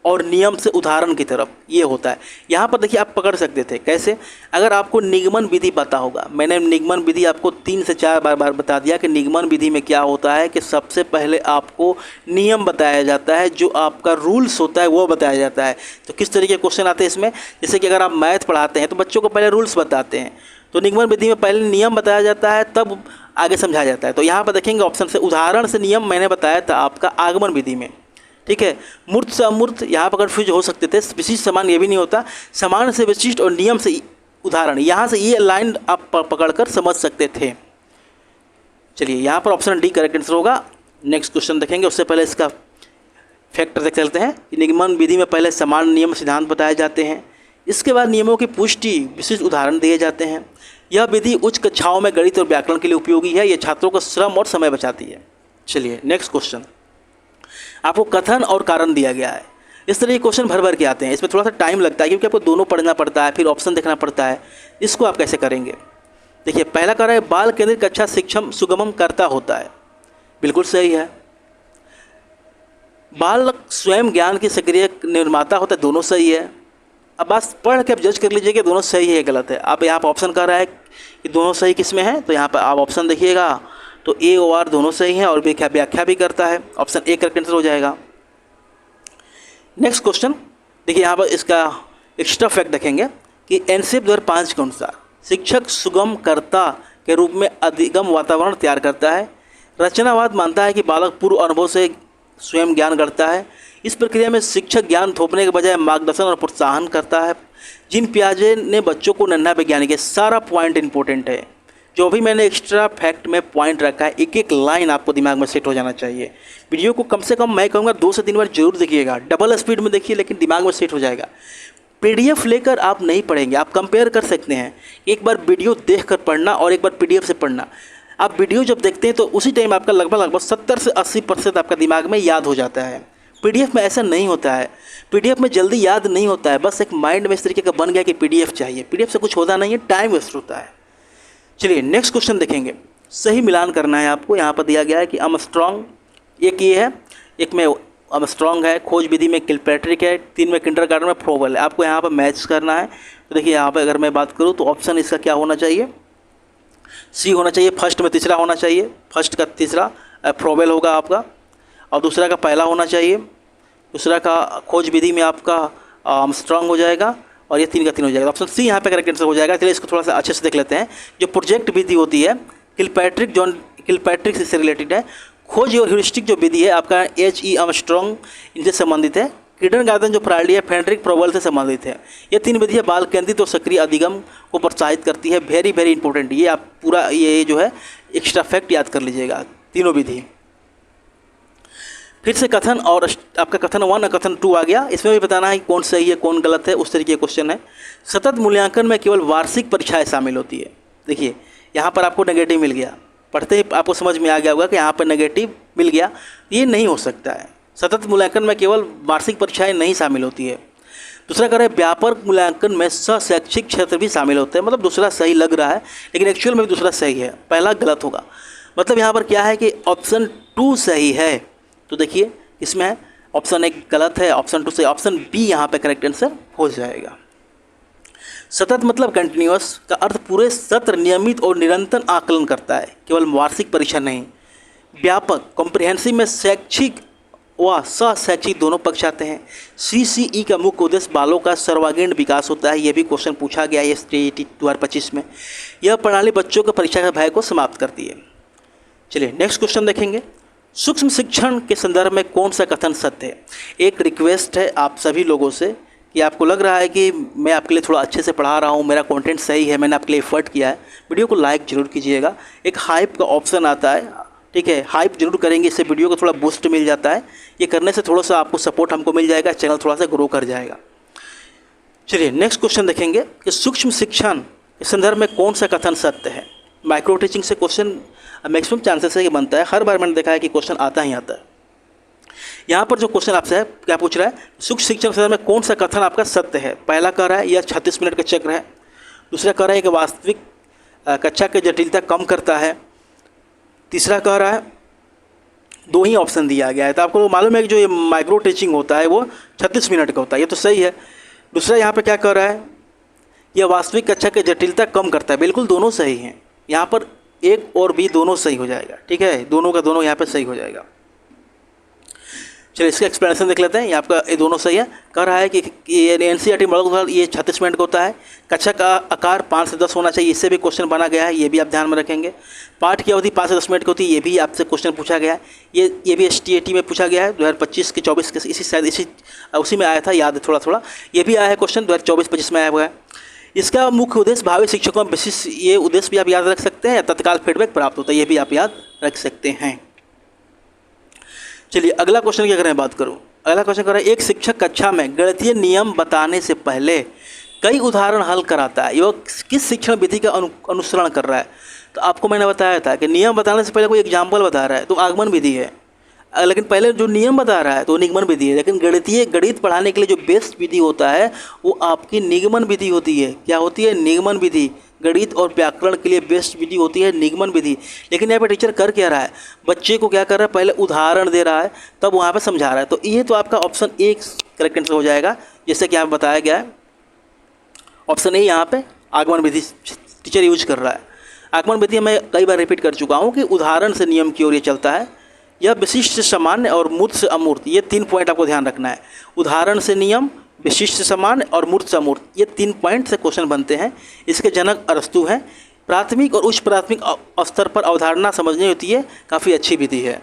और नियम से उदाहरण की तरफ ये होता है। यहाँ पर देखिए आप पकड़ सकते थे कैसे, अगर आपको निगमन विधि पता होगा, मैंने निगमन विधि आपको 3 से 4 बार बता दिया कि निगमन विधि में क्या होता है कि सबसे पहले आपको नियम बताया जाता है, जो आपका रूल्स होता है वो बताया जाता है। तो किस तरीके के क्वेश्चन आते हैं इसमें, जैसे कि अगर आप मैथ पढ़ाते हैं तो बच्चों को पहले रूल्स बताते हैं, तो निगमन विधि में पहले नियम बताया जाता है तब आगे समझाया जाता है। तो यहाँ पर देखेंगे ऑप्शन से उदाहरण से नियम मैंने बताया था आपका आगमन विधि में। ठीक है, मूर्त से अमूर्त यहाँ पर कन्फ्यूज हो सकते थे, विशिष्ट समान ये भी नहीं होता, समान से विशिष्ट और नियम से उदाहरण, यहाँ से ये लाइन आप पकड़कर समझ सकते थे। चलिए यहाँ पर ऑप्शन डी करेक्ट आंसर होगा। नेक्स्ट क्वेश्चन देखेंगे, उससे पहले इसका फैक्टर देख चलते हैं। निगमन विधि में पहले समान नियम सिद्धांत बताए जाते हैं, इसके बाद नियमों की पुष्टि विशिष्ट उदाहरण दिए जाते हैं। यह विधि उच्च कक्षाओं में गणित और व्याकरण के लिए उपयोगी है, यह छात्रों को श्रम और समय बचाती है। चलिए नेक्स्ट क्वेश्चन, आपको कथन और कारण दिया गया है। इस तरह के क्वेश्चन भर भर के आते हैं, इसमें थोड़ा सा टाइम लगता है क्योंकि आपको दोनों पढ़ना पड़ता है, फिर ऑप्शन देखना पड़ता है। इसको आप कैसे करेंगे, देखिए पहला कह रहा है बाल केंद्रित कक्षा शिक्षण सुगमम करता होता है, बिल्कुल सही है। बालक स्वयं ज्ञान की सक्रिय निर्माता होता है, दोनों सही है। अब बस पढ़ के आप जज कर लीजिए कि दोनों सही है गलत है। आप यहाँ पर ऑप्शन कह रहा है कि दोनों सही किस में है, तो यहाँ पर आप ऑप्शन देखिएगा तो ए और आर दोनों सही हैं और व्याख्या भी करता है, ऑप्शन ए करेक्ट आंसर हो जाएगा। नेक्स्ट क्वेश्चन देखिए, यहाँ पर इसका एक्स्ट्रा फैक्ट देखेंगे कि एनसीएफ 2005 के अनुसार शिक्षक सुगमकर्ता के रूप में अधिगम वातावरण तैयार करता है। रचनावाद मानता है कि बालक पूर्व अनुभव से स्वयं ज्ञान गढ़ता है। इस प्रक्रिया में शिक्षक ज्ञान थोपने के बजाय मार्गदर्शन और प्रोत्साहन करता है। जिन पियाजे ने बच्चों को नन्हा वैज्ञानिक है, सारा पॉइंट इंपॉर्टेंट है। जो भी मैंने एक्स्ट्रा फैक्ट में पॉइंट रखा है, एक एक लाइन आपको दिमाग में सेट हो जाना चाहिए। वीडियो को कम से कम मैं कहूँगा 2 से 3 बार जरूर देखिएगा, डबल स्पीड में देखिए, लेकिन दिमाग में सेट हो जाएगा। पीडीएफ लेकर आप नहीं पढ़ेंगे, आप कंपेयर कर सकते हैं, एक बार वीडियो देखकर पढ़ना और एक बार पीडीएफ से पढ़ना। आप वीडियो जब देखते हैं तो उसी टाइम आपका लगभग 70 से 80% आपका दिमाग में याद हो जाता है। पीडीएफ में ऐसा नहीं होता है, पीडीएफ में जल्दी याद नहीं होता है, बस एक माइंड में इस तरीके का बन गया कि पीडीएफ चाहिए, पीडीएफ से कुछ होता नहीं है, टाइम वेस्ट होता है। चलिए नेक्स्ट क्वेश्चन देखेंगे। सही मिलान करना है आपको। यहाँ पर दिया गया है कि आर्मस्ट्रॉन्ग, एक ये है, एक में आर्मस्ट्रॉन्ग है, खोज विधि में किलपैट्रिक है, 3 में किंडरगार्टन में फ्रोबेल है। आपको यहाँ पर मैच करना है। तो देखिए यहाँ पर अगर मैं बात करूँ तो ऑप्शन इसका क्या होना चाहिए, सी होना चाहिए, फर्स्ट में तीसरा होना चाहिए, फर्स्ट का तीसरा फ्रोबेल होगा आपका, और दूसरा का पहला होना चाहिए, दूसरा का खोज विधि में आपका आर्मस्ट्रॉन्ग हो जाएगा, और ये 3 का 3 हो जाएगा। ऑप्शन सी यहाँ पे करेक्ट आंसर हो जाएगा। चलिए इसको थोड़ा सा अच्छे से देख लेते हैं। जो प्रोजेक्ट विधि होती है किलपैट्रिक, जॉन किलपैट्रिक से रिलेटेड है। खोज और ह्यूरिस्टिक जो विधि है आपका H.E. आर्मस्ट्रॉन्ग इनसे संबंधित है। किंडरगार्टन जो प्रणाली है फ्रेडरिक फ्रोबेल से संबंधित है। ये 3 विधियाँ बाल केंद्रित और सक्रिय अधिगम को प्रोत्साहित करती है। वेरी वेरी इंपॉर्टेंट, ये आप पूरा ये जो है एक्स्ट्रा फैक्ट याद कर लीजिएगा, तीनों विधि। फिर से कथन और आपका कथन 1 और कथन 2 आ गया। इसमें भी बताना है कि कौन सही है कौन गलत है, उस तरीके का क्वेश्चन है। सतत मूल्यांकन में केवल वार्षिक परीक्षाएं शामिल होती है। देखिए यहाँ पर आपको नेगेटिव मिल गया, पढ़ते ही आपको समझ में आ गया होगा कि यहाँ पर नेगेटिव मिल गया, ये नहीं हो सकता है। सतत मूल्यांकन में केवल वार्षिक परीक्षाएं नहीं शामिल होती है। दूसरा कह रहे हैं व्यापक मूल्यांकन में शैक्षिक क्षेत्र भी शामिल होते हैं। मतलब दूसरा सही लग रहा है, लेकिन एक्चुअल में भी दूसरा सही है, पहला गलत होगा। मतलब यहाँ पर क्या है कि ऑप्शन 2 सही है। तो देखिए इसमें है ऑप्शन 1 गलत है, ऑप्शन 2 से, ऑप्शन बी यहाँ पे करेक्ट आंसर हो जाएगा। सतत मतलब कंटिन्यूअस का अर्थ पूरे सत्र नियमित और निरंतर आकलन करता है, केवल वार्षिक परीक्षा नहीं। व्यापक कॉम्प्रिहेंसिव में शैक्षिक व शैक्षिक दोनों पक्ष आते हैं। CCE का मुख्य उद्देश्य बालों का सर्वांगीण विकास होता है। यह भी क्वेश्चन पूछा गया है STET 2025 में। यह प्रणाली बच्चों के परीक्षा के भय को समाप्त करती है। चलिए नेक्स्ट क्वेश्चन देखेंगे। सूक्ष्म शिक्षण के संदर्भ में कौन सा कथन सत्य है। एक रिक्वेस्ट है आप सभी लोगों से कि आपको लग रहा है कि मैं आपके लिए थोड़ा अच्छे से पढ़ा रहा हूँ, मेरा कंटेंट सही है, मैंने आपके लिए एफर्ट किया है, वीडियो को लाइक जरूर कीजिएगा। एक हाइप का ऑप्शन आता है, ठीक है, हाइप जरूर करेंगे, इससे वीडियो को थोड़ा बूस्ट मिल जाता है। ये करने से थोड़ा सा आपको सपोर्ट हमको मिल जाएगा, चैनल थोड़ा सा ग्रो कर जाएगा। चलिए नेक्स्ट क्वेश्चन देखेंगे कि सूक्ष्म शिक्षण के संदर्भ में कौन सा कथन सत्य है। माइक्रो टीचिंग से क्वेश्चन मैक्सिमम चांसेस है कि बनता है, हर बार मैंने देखा है कि क्वेश्चन आता ही आता है। यहाँ पर जो क्वेश्चन आपसे है क्या पूछ रहा है, सूक्ष्म शिक्षण के संदर्भ में कौन सा कथन आपका सत्य है। पहला कह रहा है यह 36 मिनट का चक्र है। दूसरा कह रहा है कि वास्तविक कक्षा की जटिलता कम करता है। तीसरा कह रहा है, 2 ही ऑप्शन दिया गया है, तो आपको मालूम है कि जो ये माइक्रो टीचिंग होता है वो 36 मिनट का होता है, ये तो सही है। दूसरा यहाँ पर क्या कह रहा है, यह वास्तविक कक्षा की जटिलता कम करता है, बिल्कुल दोनों सही हैं। यहाँ पर एक और भी दोनों सही हो जाएगा, ठीक है, दोनों का दोनों यहाँ पे सही हो जाएगा। चलिए इसका एक्सप्लेनेशन देख लेते हैं। ये आपका ये दोनों सही है। कह रहा है कि NCERT मॉडल ये 36 मिनट का होता है। कक्षा का आकार 5 से 10 होना चाहिए, इससे भी क्वेश्चन बना गया है, ये भी आप ध्यान में रखेंगे। पाठ की अवधि 5 से 10 मिनट की होती है, ये भी आपसे क्वेश्चन पूछा गया है। ये भी STET में पूछा गया है 2025 के 24 के, इसी शायद उसी में आया था, याद है थोड़ा थोड़ा। ये भी आया है क्वेश्चन 2024-25 में आया हुआ है। इसका मुख्य उद्देश्य भावी शिक्षकों में विशिष्ट, ये उद्देश्य भी आप याद रख सकते हैं, तत्काल फीडबैक प्राप्त होता है, ये भी आप याद रख सकते हैं। चलिए अगला क्वेश्चन की अगर मैं बात करूं, अगला क्वेश्चन कर रहा है एक शिक्षक कक्षा में गणितीय नियम बताने से पहले कई उदाहरण हल कराता है, यह किस शिक्षण विधि का अनुसरण कर रहा है। तो आपको मैंने बताया था कि नियम बताने से पहले कोई एग्जाम्पल बता रहा है तो आगमन विधि है, लेकिन पहले जो नियम बता रहा है तो निगमन विधि है। लेकिन गणित पढ़ाने के लिए जो बेस्ट विधि होता है वो आपकी निगमन विधि होती है। क्या होती है, निगमन विधि। गणित और व्याकरण के लिए बेस्ट विधि होती है निगमन विधि। लेकिन यहाँ पे टीचर कर क्या रहा है, बच्चे को क्या कर रहा है, पहले उदाहरण दे रहा है तब वहाँ पे समझा रहा है। तो ये तो आपका ऑप्शन 1 करेक्ट आंसर हो जाएगा, जैसे कि यहाँ पे बताया गया है। ऑप्शन ए यहाँ पे आगमन विधि टीचर यूज कर रहा है। आगमन विधि मैं कई बार रिपीट कर चुका हूँ कि उदाहरण से नियम की ओर ये चलता है। यह विशिष्ट से सामान्य और मूर्त से अमूर्त, ये 3 पॉइंट आपको ध्यान रखना है। उदाहरण से नियम, विशिष्ट से सामान्य और मूर्त से अमूर्त, ये 3 पॉइंट से क्वेश्चन बनते हैं। इसके जनक अरस्तु हैं। प्राथमिक और उच्च प्राथमिक स्तर पर अवधारणा समझनी होती है, काफ़ी अच्छी विधि है।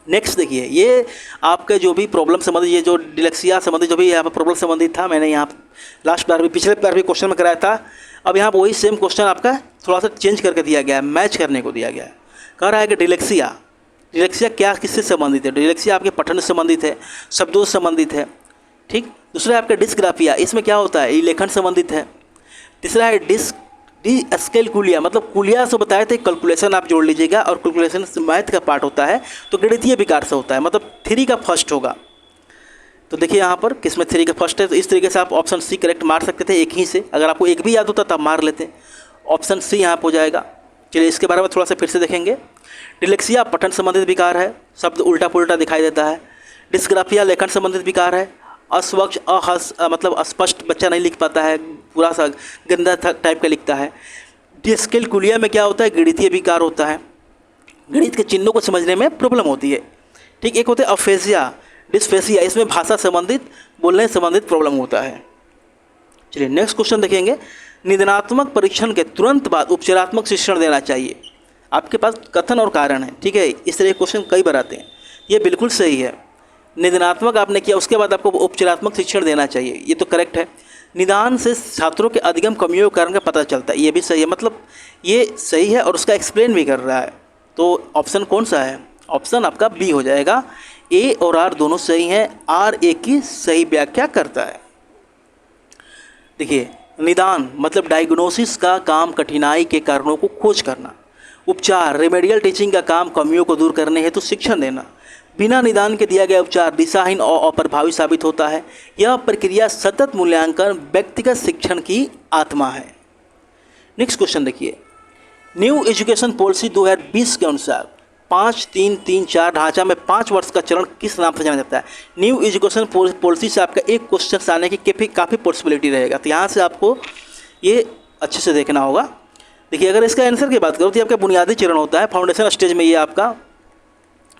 नेक्स्ट देखिए, ये आपके जो भी प्रॉब्लम संबंधित, ये जो डिलेक्सिया संबंधित जो भी यहाँ पर प्रॉब्लम संबंधित था, मैंने यहाँ लास्ट बार भी, पिछले बार भी क्वेश्चन में कराया था। अब यहाँ पर वही सेम क्वेश्चन आपका थोड़ा सा चेंज करके दिया गया है, मैच करने को दिया गया है। कह रहा है कि डिलेक्सिया क्या किससे संबंधित है? डिलेक्सिया आपके पठन से संबंधित है, शब्दों से संबंधित है, ठीक। दूसरा है आपका डिस्ग्राफिया, इसमें क्या होता है? ये लेखन संबंधित है। तीसरा है डिस्कैलकुलिया, मतलब कुलिया से बताए थे, कैलकुलेशन आप जोड़ लीजिएगा, और कैलकुलेशन मैथ का पार्ट होता है, तो गणितीय विकार से होता है, मतलब 3 का फर्स्ट होगा। तो देखिए यहाँ पर किसमें 3 का फर्स्ट है, तो इस तरीके से आप ऑप्शन सी करेक्ट मार सकते थे एक ही से। अगर आपको एक भी याद होता तब मार लेते, ऑप्शन सी यहाँ पर हो जाएगा। चलिए इसके बारे में थोड़ा सा फिर से देखेंगे। डिलेक्सिया पठन संबंधित विकार है, शब्द उल्टा पुल्टा दिखाई देता है। डिस्ग्राफिया लेखन संबंधित विकार है, अस्वच्छ मतलब अस्पष्ट, बच्चा नहीं लिख पाता है, पूरा सा गंदा टाइप का लिखता है। डिस्कैलकुलिया में क्या होता है? गणितीय विकार होता है, गणित के चिन्हों को समझने में प्रॉब्लम होती है, ठीक। एक होता है अफेजिया, डिस्फेसिया, इसमें भाषा संबंधित, बोलने संबंधित प्रॉब्लम होता है। चलिए नेक्स्ट क्वेश्चन देखेंगे। निदानात्मक परीक्षण के तुरंत बाद उपचारात्मक शिक्षण देना चाहिए। आपके पास कथन और कारण है, ठीक है। इस तरह के क्वेश्चन कई बार आते हैं, ये बिल्कुल सही है। निदानात्मक आपने किया, उसके बाद आपको उपचारात्मक शिक्षण देना चाहिए, ये तो करेक्ट है। निदान से छात्रों के अधिगम कमियों के कारण का पता चलता है, ये भी सही है, मतलब ये सही है और उसका एक्सप्लेन भी कर रहा है। तो ऑप्शन कौन सा है? ऑप्शन आपका बी हो जाएगा। ए और आर दोनों सही हैं, आर ए की सही व्याख्या करता है। देखिए, निदान मतलब डायग्नोसिस का काम कठिनाई के कारणों को खोज करना। उपचार रेमेडियल टीचिंग का काम कमियों को दूर करने हेतु शिक्षण देना। बिना निदान के दिया गया उपचार दिशाहीन और अप्रभावी साबित होता है। यह प्रक्रिया सतत मूल्यांकन व्यक्तिगत शिक्षण की आत्मा है। नेक्स्ट क्वेश्चन देखिए। न्यू एजुकेशन पॉलिसी 2020 के अनुसार 5-3-3-4 ढांचा में 5 वर्ष का चरण किस नाम से जाना जाता है? न्यू एजुकेशन पॉलिसी से आपका एक क्वेश्चन आने की काफ़ी पॉसिबिलिटी रहेगा, तो यहाँ से आपको ये अच्छे से देखना होगा। देखिए, अगर इसका आंसर की बात करो तो आपका बुनियादी चरण होता है, फाउंडेशन स्टेज में ये आपका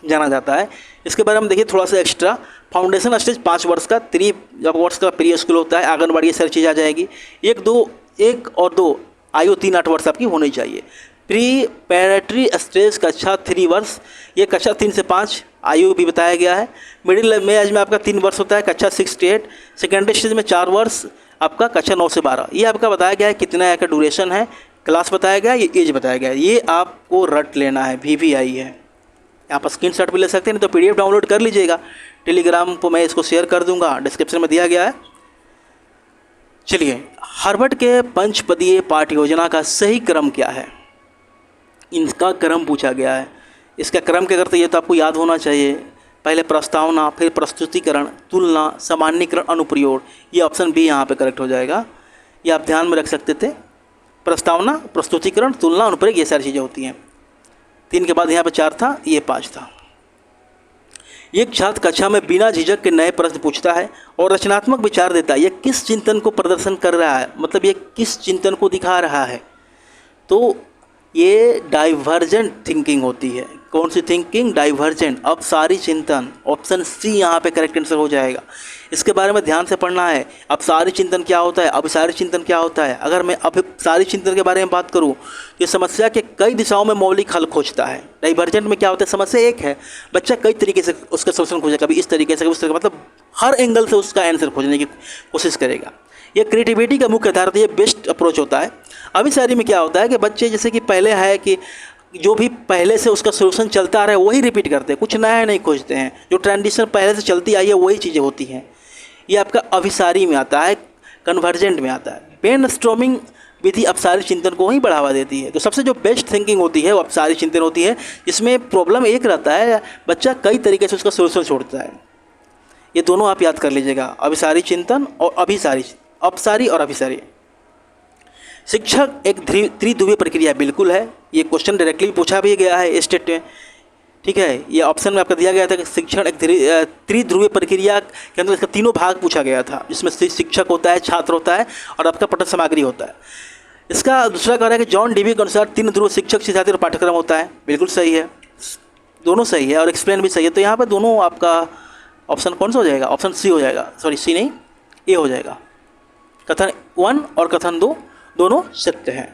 जाना जाता है। इसके बारे में देखिए थोड़ा सा एक्स्ट्रा। फाउंडेशन स्टेज 5 वर्ष का, 3 वर्ष का प्री स्कूल होता है, आंगनबाड़ी, ये सारी चीज़ आ जाएगी। 1 और 2 आयु 3-8 वर्ष आपकी होनी चाहिए। प्री पैरेटरी स्टेज कक्षा 3 वर्ष, ये कक्षा 3 से 5 आयु भी बताया गया है। मिडिल में एज में आपका 3 वर्ष होता है, कक्षा 6 से 8। सेकेंडरी स्टेज में 4 वर्ष आपका, कक्षा 9 से 12। ये आपका बताया गया है कितना यहाँ का ड्यूरेशन है, क्लास बताया गया है, ये एज बताया गया है, ये आपको रट लेना है। VVI है, आप स्क्रीनशॉट भी ले सकते हैं, नहीं तो PDF डाउनलोड कर लीजिएगा। टेलीग्राम को मैं इसको शेयर कर दूंगा, डिस्क्रिप्शन में दिया गया है। चलिए, हार्वर्ड के पंचपदीय पाठ योजना का सही क्रम क्या है? इनका क्रम पूछा गया है। इसका क्रम क्या करते हैं, ये तो आपको याद होना चाहिए। पहले प्रस्तावना, फिर प्रस्तुतिकरण, तुलना, सामान्यीकरण, अनुप्रयोग। ये ऑप्शन बी यहाँ पे करेक्ट हो जाएगा, ये आप ध्यान में रख सकते थे। प्रस्तावना, प्रस्तुतिकरण, तुलना, अनुप्रयोग, ये सारी चीज़ें होती हैं। 3 के बाद यहाँ पे 4 था, ये 5 था। एक छात्र कक्षा में बिना झिझक के नए प्रश्न पूछता है और रचनात्मक विचार देता है। यह किस चिंतन को प्रदर्शन कर रहा है, मतलब ये किस चिंतन को दिखा रहा है? तो ये डाइवर्जेंट थिंकिंग होती है। कौन सी थिंकिंग? डाइवर्जेंट, अपसारी चिंतन। ऑप्शन सी यहाँ पे करेक्ट आंसर हो जाएगा। इसके बारे में ध्यान से पढ़ना है। अपसारी चिंतन क्या होता है, अभिसारी चिंतन क्या होता है। अगर मैं अभिसारी चिंतन के बारे में बात करूँ तो ये समस्या के कई दिशाओं में मौलिक हल खोजता है। डाइवर्जेंट में क्या होता है, समस्या एक है, बच्चा कई तरीके से उसका सोल्यूशन खोजेगा, कभी इस तरीके से, कभी उस तरीके, मतलब हर एंगल से उसका आंसर खोजने की कोशिश करेगा। ये क्रिएटिविटी का मुख्य आधार, ये बेस्ट अप्रोच होता है। अभिसारी में क्या होता है कि बच्चे जैसे कि पहले है कि जो भी पहले से उसका सोल्यूशन चलता आ रहा है वही रिपीट करते हैं, कुछ नया नहीं खोजते हैं। जो ट्रेडिशन पहले से चलती आई है वही चीज़ें होती हैं। ये आपका अभिसारी में आता है, कन्वर्जेंट में आता है। ब्रेनस्टॉर्मिंग विधि अपसारी चिंतन को ही बढ़ावा देती है। तो सबसे जो बेस्ट थिंकिंग होती है वो अपसारी चिंतन होती है, जिसमें प्रॉब्लम एक रहता है, बच्चा कई तरीके से उसका सोल्यूशन छोड़ता है। ये दोनों आप याद कर लीजिएगा, अभिसारी चिंतन और अभिसारी, अपसारी और अभिसारी। शिक्षक एक त्रिध्रुवीय प्रक्रिया बिल्कुल है, ये क्वेश्चन डायरेक्टली पूछा भी गया है स्टेट में, ठीक है। ये ऑप्शन में आपका दिया गया था कि शिक्षण एक त्रिध्रुवीय प्रक्रिया के अंदर इसका 3 भाग पूछा गया था, जिसमें शिक्षक होता है, छात्र होता है और आपका पठन सामग्री होता है। इसका दूसरा कह रहा है कि जॉन डीवी के अनुसार 3 ध्रुव शिक्षक, शिक्षार्थी और पाठ्यक्रम होता है। बिल्कुल सही है, दोनों सही है और एक्सप्लेन भी सही है। तो यहाँ पर दोनों आपका ऑप्शन कौन सा हो जाएगा? ऑप्शन सी हो जाएगा, सॉरी सी नहीं, ए हो जाएगा। कथन 1 और कथन 2 दोनों सत्य हैं।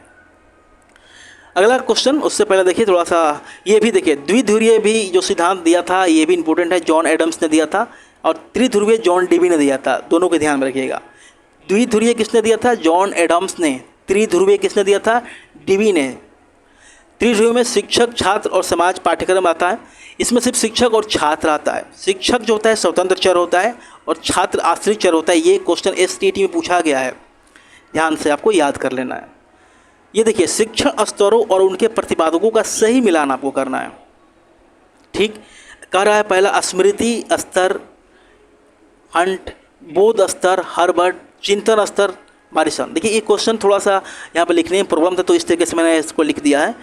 अगला क्वेश्चन, उससे पहले देखिए थोड़ा सा ये भी देखिए, द्विध्रुवीय भी जो सिद्धांत दिया था ये भी इंपॉर्टेंट है, जॉन एडम्स ने दिया था, और त्रिध्रुवीय जॉन डीवी ने दिया था, दोनों को ध्यान में रखिएगा। द्विध्रुवीय किसने दिया था? जॉन एडम्स ने। त्रिध्रुवीय किसने दिया था? डीवी ने। त्रिध्रुवीय में शिक्षक, छात्र और समाज पाठ्यक्रम आता है, इसमें सिर्फ शिक्षक और छात्र आता है। शिक्षक जो होता है स्वतंत्र चर होता है और छात्र आश्रित चर होता है। ये क्वेश्चन STT में पूछा गया है, ध्यान से आपको याद कर लेना है। ये देखिए, शिक्षण स्तरों और उनके प्रतिपादकों का सही मिलान आपको करना है। ठीक कह रहा है, पहला स्मृति स्तर हंट, बोध स्तर हर्बर्ट, चिंतन स्तर मॉरिसन। देखिए ये क्वेश्चन थोड़ा सा यहाँ पर लिखने में प्रॉब्लम था, तो इस तरीके से मैंने इसको लिख दिया है।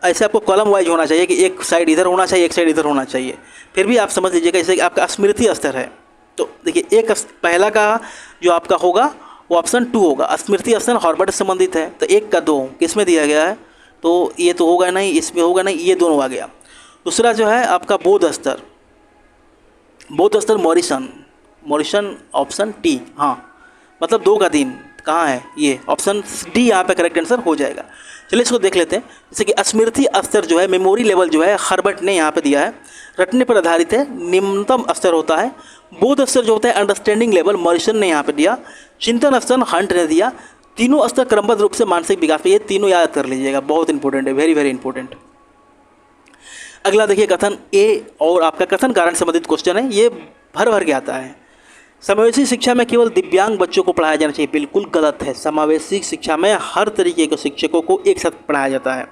ऐसे आपको कॉलम वाइज होना चाहिए कि एक साइड इधर होना चाहिए, एक साइड इधर होना चाहिए, फिर भी आप समझ लीजिएगा। जैसे आपका स्मृति स्तर है, तो देखिए एक पहला का जो आपका होगा वो ऑप्शन 2 होगा। स्मृति स्तर हॉर्बर्ट से संबंधित है, तो 1 का 2 किस में दिया गया है? तो ये तो होगा नहीं, इसमें होगा नहीं, ये दोनों आ गया। दूसरा जो है आपका बोध स्तर, बोध स्तर मॉरिसन, मॉरिसन ऑप्शन टी, हाँ मतलब 2 का 3 कहाँ है? ये ऑप्शन डी यहाँ पे करेक्ट आंसर हो जाएगा। चलिए इसको देख लेते हैं। जैसे कि स्मृति स्तर जो है, मेमोरी लेवल जो है, हर्बर्ट ने यहाँ पे दिया है, रटने पर आधारित है, निम्नतम स्तर होता है। बोध स्तर जो होता है अंडरस्टैंडिंग लेवल, मॉरिसन ने यहाँ पे दिया। चिंतन स्तर हंट ने दिया। तीनों स्तर क्रमबद्ध रूप से मानसिक विकास पे, ये तीनों याद कर लीजिएगा, बहुत इंपॉर्टेंट है, वेरी वेरी इंपॉर्टेंट। अगला देखिए कथन ए, और आपका कथन कारण संबंधित क्वेश्चन है, ये भर भर के आता है। समावेशी शिक्षा में केवल दिव्यांग बच्चों को पढ़ाया जाना चाहिए, बिल्कुल गलत है। समावेशी शिक्षा में हर तरीके के शिक्षकों को एक साथ पढ़ाया जाता है।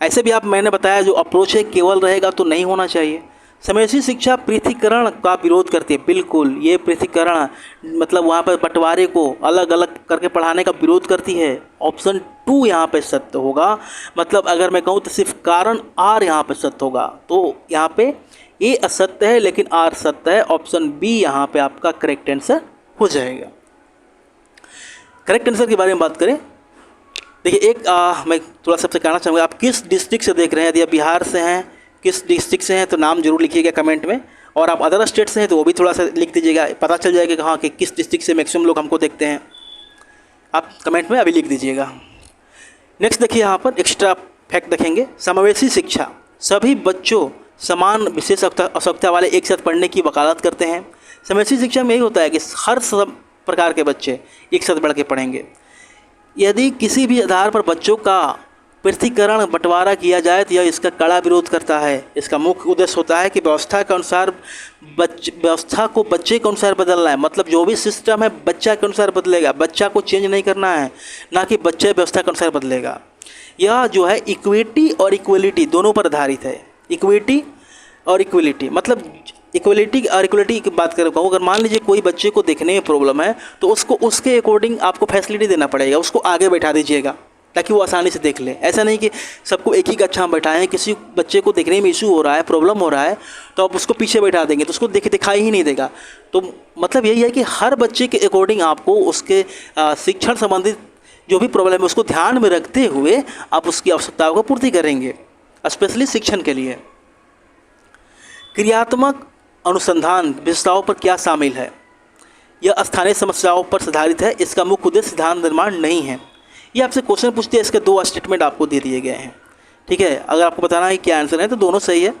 ऐसे भी आप, मैंने बताया जो अप्रोच है केवल रहेगा तो नहीं होना चाहिए। समावेशी शिक्षा पृथकीकरण का विरोध करती है, बिल्कुल ये पृथकीकरण मतलब वहाँ पर बंटवारे को अलग अलग करके पढ़ाने का विरोध करती है। ऑप्शन 2 यहाँ पे सत्य होगा। मतलब अगर मैं कहूँ तो सिर्फ कारण आर यहाँ पे सत्य होगा, तो यहाँ पे ए असत्य है लेकिन आर सत्य है। ऑप्शन बी यहाँ पे आपका करेक्ट आंसर हो जाएगा। करेक्ट आंसर के बारे में बात करें, देखिए एक मैं थोड़ा सबसे कहना चाहूँगा, आप किस डिस्ट्रिक्ट से देख रहे हैं। यदि आप बिहार से हैं, किस डिस्ट्रिक्ट से हैं तो नाम जरूर लिखिएगा कमेंट में, और आप अदर स्टेट से हैं तो वो भी थोड़ा सा लिख दीजिएगा, पता चल जाएगा कि हाँ कि किस डिस्ट्रिक्ट से मैक्सिमम लोग हमको देखते हैं। आप कमेंट में अभी लिख दीजिएगा। नेक्स्ट देखिए, यहाँ पर एक्स्ट्रा फैक्ट देखेंगे। समावेशी शिक्षा, सभी बच्चों समान विशेष आवश्यकता वाले एक साथ पढ़ने की वकालत करते हैं। समावेशी शिक्षा में यही होता है कि हर सब प्रकार के बच्चे एक साथ बढ़ के पढ़ेंगे। यदि किसी भी आधार पर बच्चों का पृथकीकरण बंटवारा किया जाए तो यह इसका कड़ा विरोध करता है। इसका मुख्य उद्देश्य होता है कि व्यवस्था के अनुसार व्यवस्था को बच्चे के अनुसार बदलना है। मतलब जो भी सिस्टम है बच्चा के अनुसार बदलेगा, बच्चा को चेंज नहीं करना है, ना कि बच्चे व्यवस्था के अनुसार बदलेगा। यह जो है इक्विटी और इक्वलिटी दोनों पर आधारित है। इक्विटी और इक्वलिटी मतलब इक्वलिटी और इक्वलिटी की बात करें कहूँ, अगर मान लीजिए कोई बच्चे को देखने में प्रॉब्लम है तो उसको उसके अकॉर्डिंग आपको फैसिलिटी देना पड़ेगा, उसको आगे बैठा दीजिएगा ताकि वो आसानी से देख ले। ऐसा नहीं कि सबको एक ही कक्षा में बैठाएं, किसी बच्चे को देखने में इशू हो रहा है, प्रॉब्लम हो रहा है तो आप उसको पीछे बैठा देंगे तो उसको दिखाई ही नहीं देगा। तो मतलब यही है कि हर बच्चे के अकॉर्डिंग आपको उसके शिक्षण संबंधित जो भी प्रॉब्लम है उसको ध्यान में रखते हुए आप उसकी आवश्यकताओं को पूर्ति करेंगे, स्पेशली शिक्षण के लिए। क्रियात्मक अनुसंधान विशेषताओं पर क्या शामिल है? यह स्थानीय समस्याओं पर आधारित है। इसका मुख्य उद्देश्य सिद्धांत निर्माण नहीं है। ये आपसे क्वेश्चन पूछते हैं, इसके 2 स्टेटमेंट आपको दे दिए गए हैं। ठीक है, अगर आपको बताना है क्या आंसर है तो दोनों सही है।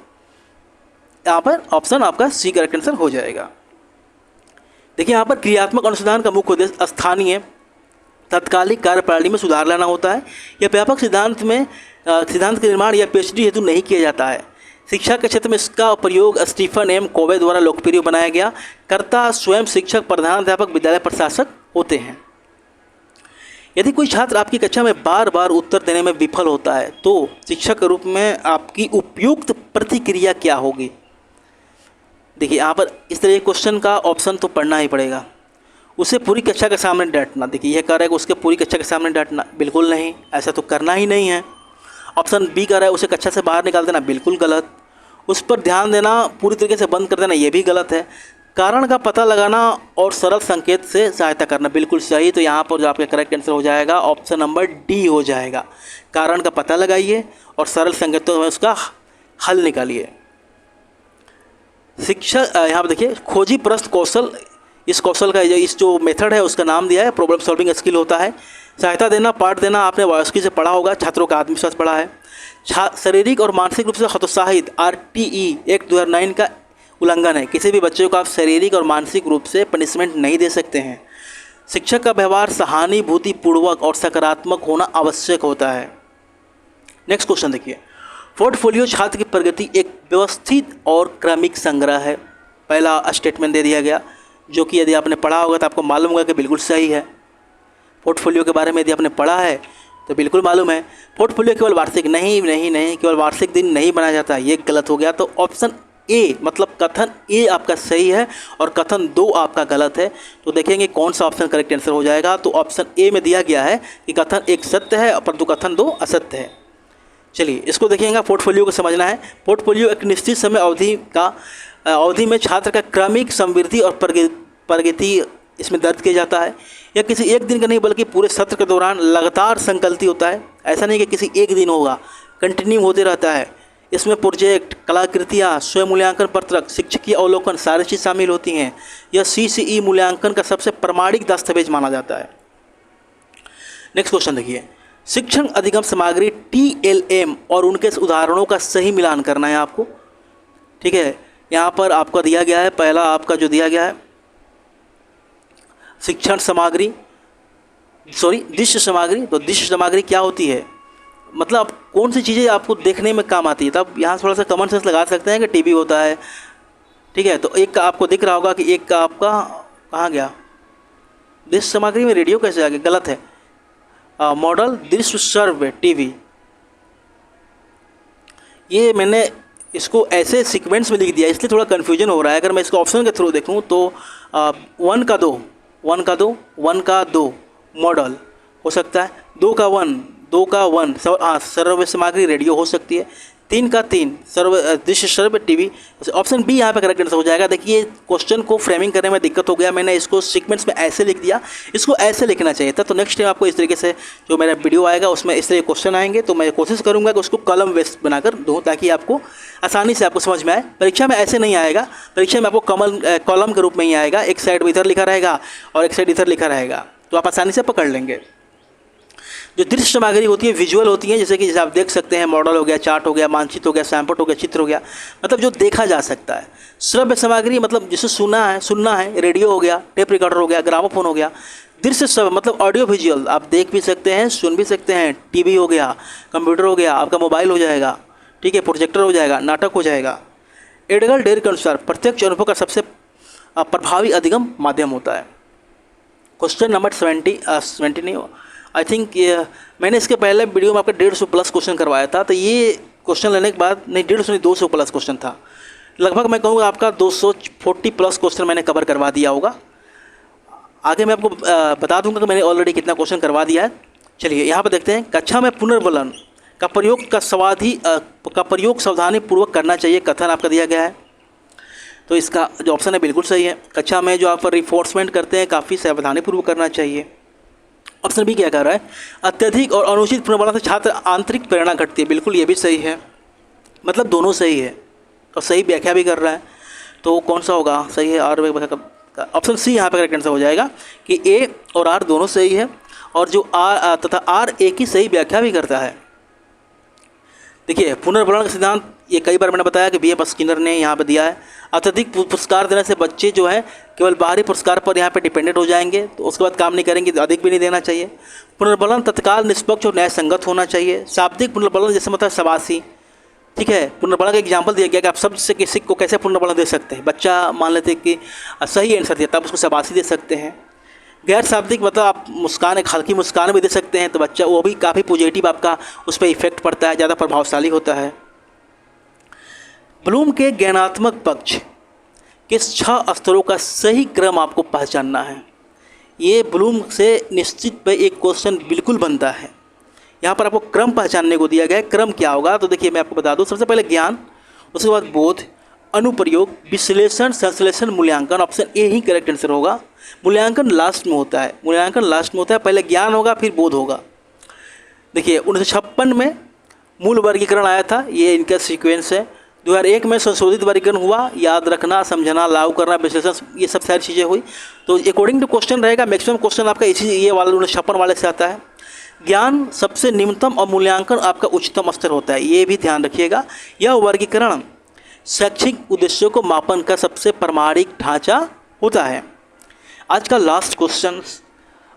यहाँ पर ऑप्शन आपका सी करेक्ट आंसर हो जाएगा। देखिए यहाँ पर क्रियात्मक अनुसंधान का मुख्य उद्देश्य स्थानीय तात्कालिक कार्यप्रणाली में सुधार लाना होता है। यह व्यापक सिद्धांत के निर्माण या PhD हेतु नहीं किया जाता है। शिक्षा के क्षेत्र में इसका प्रयोग स्टीफन एम कोवे द्वारा लोकप्रिय बनाया गया। कर्ता स्वयं शिक्षक, प्रधानाध्यापक, विद्यालय प्रशासक होते हैं। यदि कोई छात्र आपकी कक्षा में बार बार उत्तर देने में विफल होता है तो शिक्षक के रूप में आपकी उपयुक्त प्रतिक्रिया क्या होगी? देखिए यहाँ पर इस तरह क्वेश्चन का ऑप्शन तो पढ़ना ही पड़ेगा। उसे पूरी कक्षा के सामने डांटना, देखिए यह कह रहा है कि उसके पूरी कक्षा के सामने डांटना, बिल्कुल नहीं, ऐसा तो करना ही नहीं है। ऑप्शन बी कह रहा है उसे कक्षा से बाहर निकाल देना, बिल्कुल गलत। उस पर ध्यान देना पूरी तरीके से बंद कर देना, यह भी गलत है। कारण का पता लगाना और सरल संकेत से सहायता करना, बिल्कुल सही। तो यहाँ पर जो आपका करेक्ट आंसर हो जाएगा ऑप्शन नंबर डी हो जाएगा। कारण का पता लगाइए और सरल संकेतों में उसका हल निकालिए। शिक्षा यहाँ पर देखिए खोजी प्रश्न कौशल, इस कौशल का इस जो मेथड है उसका नाम दिया है प्रॉब्लम सॉल्विंग स्किल होता है। सहायता देना, पाठ देना आपने वायस्की से पढ़ा होगा, छात्रों का आत्मविश्वास बढ़ा है। शारीरिक और मानसिक रूप से हतोत्साहित RTE एक्ट 2009 का उल्लंघन है। किसी भी बच्चे को आप शारीरिक और मानसिक रूप से पनिशमेंट नहीं दे सकते हैं। शिक्षक का व्यवहार सहानुभूतिपूर्वक और सकारात्मक होना आवश्यक होता है। नेक्स्ट क्वेश्चन देखिए, पोर्टफोलियो छात्र की प्रगति एक व्यवस्थित और क्रमिक संग्रह है। पहला स्टेटमेंट दे दिया गया, जो कि यदि आपने पढ़ा होगा तो आपको मालूम होगा कि बिल्कुल सही है। पोर्टफोलियो के बारे में यदि आपने पढ़ा है तो बिल्कुल मालूम है। पोर्टफोलियो केवल वार्षिक नहीं केवल वार्षिक दिन नहीं बनाया जाता, ये गलत हो गया। तो ऑप्शन ए मतलब कथन ए आपका सही है और कथन 2 आपका गलत है। तो देखेंगे कौन सा ऑप्शन करेक्ट आंसर हो जाएगा। तो ऑप्शन ए में दिया गया है कि कथन 1 सत्य है परंतु कथन 2 असत्य है। चलिए इसको देखिएगा, पोर्टफोलियो को समझना है। पोर्टफोलियो एक निश्चित समय अवधि में छात्र का क्रमिक समृद्धि और प्रगति इसमें दर्ज किया जाता है। यह किसी एक दिन का नहीं बल्कि पूरे सत्र के दौरान लगातार संकलित होता है। ऐसा नहीं कि किसी एक दिन होगा, कंटिन्यू होते रहता है। इसमें प्रोजेक्ट, कलाकृतियाँ, स्वयं मूल्यांकन पत्रक, शिक्षकीय अवलोकन सारी चीज़ शामिल होती हैं। यह CCE मूल्यांकन का सबसे प्रमाणिक दस्तावेज माना जाता है। नेक्स्ट क्वेश्चन देखिए, शिक्षण अधिगम सामग्री TLM और उनके उदाहरणों का सही मिलान करना है आपको। ठीक है, यहाँ पर आपका दिया गया है, पहला आपका जो दिया गया है शिक्षण सामग्री दृश्य सामग्री। तो दृश्य सामग्री क्या होती है, मतलब कौन सी चीज़ें आपको देखने में काम आती है। तब यहाँ थोड़ा सा कॉमन सेंस लगा सकते हैं कि टीवी होता है। ठीक है, तो एक का आपको दिख रहा होगा कि एक का आपका कहाँ गया, दृश्य सामग्री में रेडियो कैसे आ गया, गलत है। मॉडल दृश्य सर्व टीवी, ये मैंने इसको ऐसे सीक्वेंस में लिख दिया इसलिए थोड़ा कन्फ्यूजन हो रहा है। अगर मैं इसको ऑप्शन के थ्रू देखूँ तो 1 का 2 मॉडल हो सकता है, 2 का 1 सर्व सामग्री रेडियो हो सकती है, 3 का 3 दृश्य सर्व टीवी। ऑप्शन बी यहाँ पे करेक्ट आंसर हो जाएगा। देखिए क्वेश्चन को फ्रेमिंग करने में दिक्कत हो गया, मैंने इसको सीक्वेंस में ऐसे लिख दिया, इसको ऐसे लिखना चाहिए था। तो नेक्स्ट टाइम आपको इस तरीके से जो मेरा वीडियो आएगा उसमें इस तरह क्वेश्चन आएंगे तो मैं कोशिश करूँगा कि उसको कॉलम वेस्ट बनाकर दूँ ताकि आपको आसानी से आपको समझ में आए। परीक्षा में ऐसे नहीं आएगा, परीक्षा में आपको कॉलम के रूप में ही आएगा, एक साइड इधर लिखा रहेगा और एक साइड इधर लिखा रहेगा, तो आप आसानी से पकड़ लेंगे। जो दृश्य सामग्री होती है विजुअल होती है, जैसे आप देख सकते हैं मॉडल हो गया, चार्ट हो गया, मानचित्र हो गया, सैंपल हो गया, चित्र हो गया, मतलब जो देखा जा सकता है। श्रव्य सामग्री मतलब जिसे सुनना है, रेडियो हो गया, टेप रिकॉर्डर हो गया, ग्रामोफोन हो गया। दृश्य श्रव्य मतलब ऑडियो विजुअल, आप देख भी सकते हैं, सुन भी सकते हैं। टीवी हो गया, कंप्यूटर हो गया, आपका मोबाइल हो जाएगा, ठीक है, प्रोजेक्टर हो जाएगा, नाटक हो जाएगा। एडगर डेयर के अनुसार प्रत्यक्ष अनुभव का सबसे प्रभावी अधिगम माध्यम होता है। क्वेश्चन नंबर 70 नहीं, आई थिंक मैंने इसके पहले वीडियो में आपका 150 प्लस क्वेश्चन करवाया था। तो ये क्वेश्चन लेने के बाद नहीं 150 नहीं 200 प्लस क्वेश्चन था, लगभग मैं कहूँगा आपका 240 प्लस क्वेश्चन मैंने कवर करवा दिया होगा। आगे मैं आपको बता दूंगा कि मैंने ऑलरेडी कितना क्वेश्चन करवा दिया है। चलिए यहाँ पर देखते हैं, कक्षा में पुनर्बलन का प्रयोग सावधानीपूर्वक करना चाहिए, कथन आपका दिया गया है। तो इसका जो ऑप्शन है बिल्कुल सही है। कक्षा में जो आप रिफोर्समेंट करते हैं काफ़ी सावधानीपूर्वक करना चाहिए। ऑप्शन बी क्या कर रहा है, अत्यधिक और अनुचित पुनर्बलन से छात्र आंतरिक प्रेरणा घटती है, बिल्कुल ये भी सही है, मतलब दोनों सही है और सही व्याख्या भी कर रहा है। तो कौन सा होगा सही है, आर ऑप्शन सी यहाँ पर करेक्ट आंसर हो जाएगा कि ए और आर दोनों सही है और जो आर तथा आर ए की सही व्याख्या भी करता है। देखिए पुनर्बलन का सिद्धांत ये कई बार मैंने बताया कि BF स्किनर ने यहाँ पे दिया है। अत्यधिक पुरस्कार देने से बच्चे जो है केवल बाहरी पुरस्कार पर यहाँ पे डिपेंडेंट हो जाएंगे, तो उसके बाद काम नहीं करेंगे, तो अधिक भी नहीं देना चाहिए। पुनर्बलन तत्काल निष्पक्ष और न्याय संगत होना चाहिए। शाब्दिक पुनर्बलन जैसे मतलब शबासी, ठीक है, पुनर्बलन का एग्जाम्पल दिया गया कि आप शब्द से किसी को कैसे पुनर्बलन दे सकते हैं। बच्चा मान लेते कि सही आंसर दिया तब उसको शबासी दे सकते हैं। गैर शाब्दिक मतलब आप मुस्कान, एक हल्की मुस्कान भी दे सकते हैं, तो बच्चा वो भी काफ़ी पॉजिटिव आपका उस पर इफेक्ट पड़ता है, ज़्यादा प्रभावशाली होता है। ब्लूम के ज्ञानात्मक पक्ष के 6 स्तरों का सही क्रम आपको पहचानना है। ये ब्लूम से निश्चित पे एक क्वेश्चन बिल्कुल बनता है। यहाँ पर आपको क्रम पहचानने को दिया गया है। क्रम क्या होगा, तो देखिए मैं आपको बता दूँ, सबसे पहले ज्ञान, उसके बाद बोध, अनुप्रयोग, विश्लेषण, संश्लेषण, मूल्यांकन। Option A he correct answer होगा। मूल्यांकन लास्ट में होता है, पहले ज्ञान होगा फिर बोध होगा। देखिए 1956 में मूल वर्गीकरण आया था, ये इनका सीक्वेंस है। 2001 में संशोधित वर्गीकरण हुआ, याद रखना, समझना, लागू करना, विश्लेषण, ये सब सारी चीज़ें हुई। तो अकॉर्डिंग टू क्वेश्चन रहेगा, मैक्सिमम क्वेश्चन आपका इसी ये वाला 1956 वाले से आता है। ज्ञान सबसे निम्नतम और मूल्यांकन आपका उच्चतम स्तर होता है, ये भी ध्यान रखिएगा। यह वर्गीकरण शैक्षिक उद्देश्यों को मापन का सबसे प्रामाणिक ढांचा होता है। आज का लास्ट क्वेश्चन,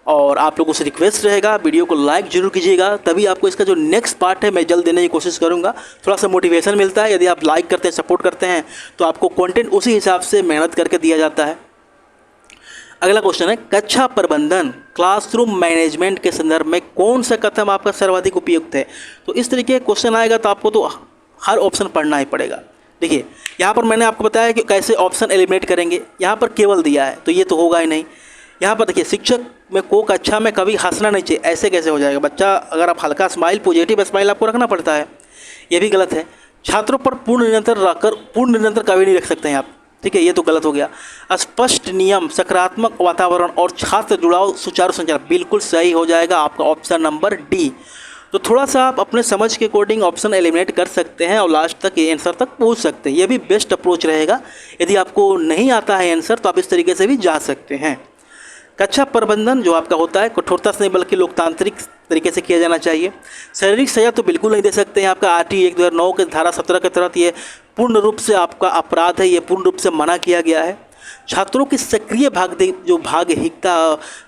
और आप लोगों से रिक्वेस्ट रहेगा वीडियो को लाइक जरूर कीजिएगा, तभी आपको इसका जो नेक्स्ट पार्ट है मैं जल्द देने की कोशिश करूंगा। थोड़ा सा मोटिवेशन मिलता है, यदि आप लाइक करते हैं, सपोर्ट करते हैं, तो आपको कंटेंट उसी हिसाब से मेहनत करके दिया जाता है। अगला क्वेश्चन है, कक्षा प्रबंधन क्लासरूम मैनेजमेंट के संदर्भ में कौन सा कथन आपका सर्वाधिक उपयुक्त है। तो इस तरीके का क्वेश्चन आएगा तो आपको तो हर ऑप्शन पढ़ना ही पड़ेगा। देखिए यहाँ पर मैंने आपको बताया कि कैसे ऑप्शन एलिमिनेट करेंगे, यहाँ पर केवल दिया है तो ये तो होगा ही नहीं। यहाँ पर देखिए, शिक्षक में को कक्षा में कभी हंसना नहीं चाहिए, ऐसे कैसे हो जाएगा बच्चा, अगर आप हल्का स्माइल, पॉजिटिव स्माइल आपको रखना पड़ता है, ये भी गलत है। छात्रों पर पूर्ण निरंतर कभी नहीं रख सकते हैं आप, ठीक है, ये तो गलत हो गया। स्पष्ट नियम, सकारात्मक वातावरण और छात्र जुड़ाव, सुचारू संचालन, बिल्कुल सही हो जाएगा आपका ऑप्शन नंबर डी। तो थोड़ा सा आप अपने समझ के अकॉर्डिंग ऑप्शन एलिमिनेट कर सकते हैं और लास्ट तक ये आंसर तक पहुंच सकते हैं, ये भी बेस्ट अप्रोच रहेगा। यदि आपको नहीं आता है आंसर तो आप इस तरीके से भी जा सकते हैं। कक्षा प्रबंधन जो आपका होता है कठोरता से नहीं बल्कि लोकतांत्रिक तरीके से किया जाना चाहिए। शारीरिक सजा तो बिल्कुल नहीं दे सकते हैं, आपका RT 1/2009 के धारा 17 के तहत ये पूर्ण रूप से आपका अपराध है, ये पूर्ण रूप से मना किया गया है। छात्रों की सक्रिय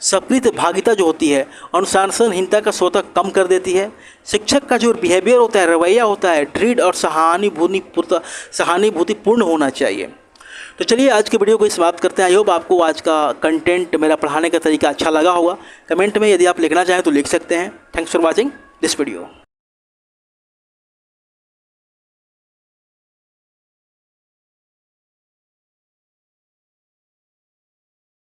सक्रिय भागिता जो होती है अनुशासनहीनता का स्वतः कम कर देती है। शिक्षक का जो बिहेवियर होता है, रवैया होता है, दृढ़ और सहानुभूतिपूर्ण होना चाहिए। तो चलिए आज की वीडियो को समाप्त करते हैं। आई होप आपको आज का कंटेंट, मेरा पढ़ाने का तरीका अच्छा लगा होगा। कमेंट में यदि आप लिखना चाहें तो लिख सकते हैं। Thanks for watching this video.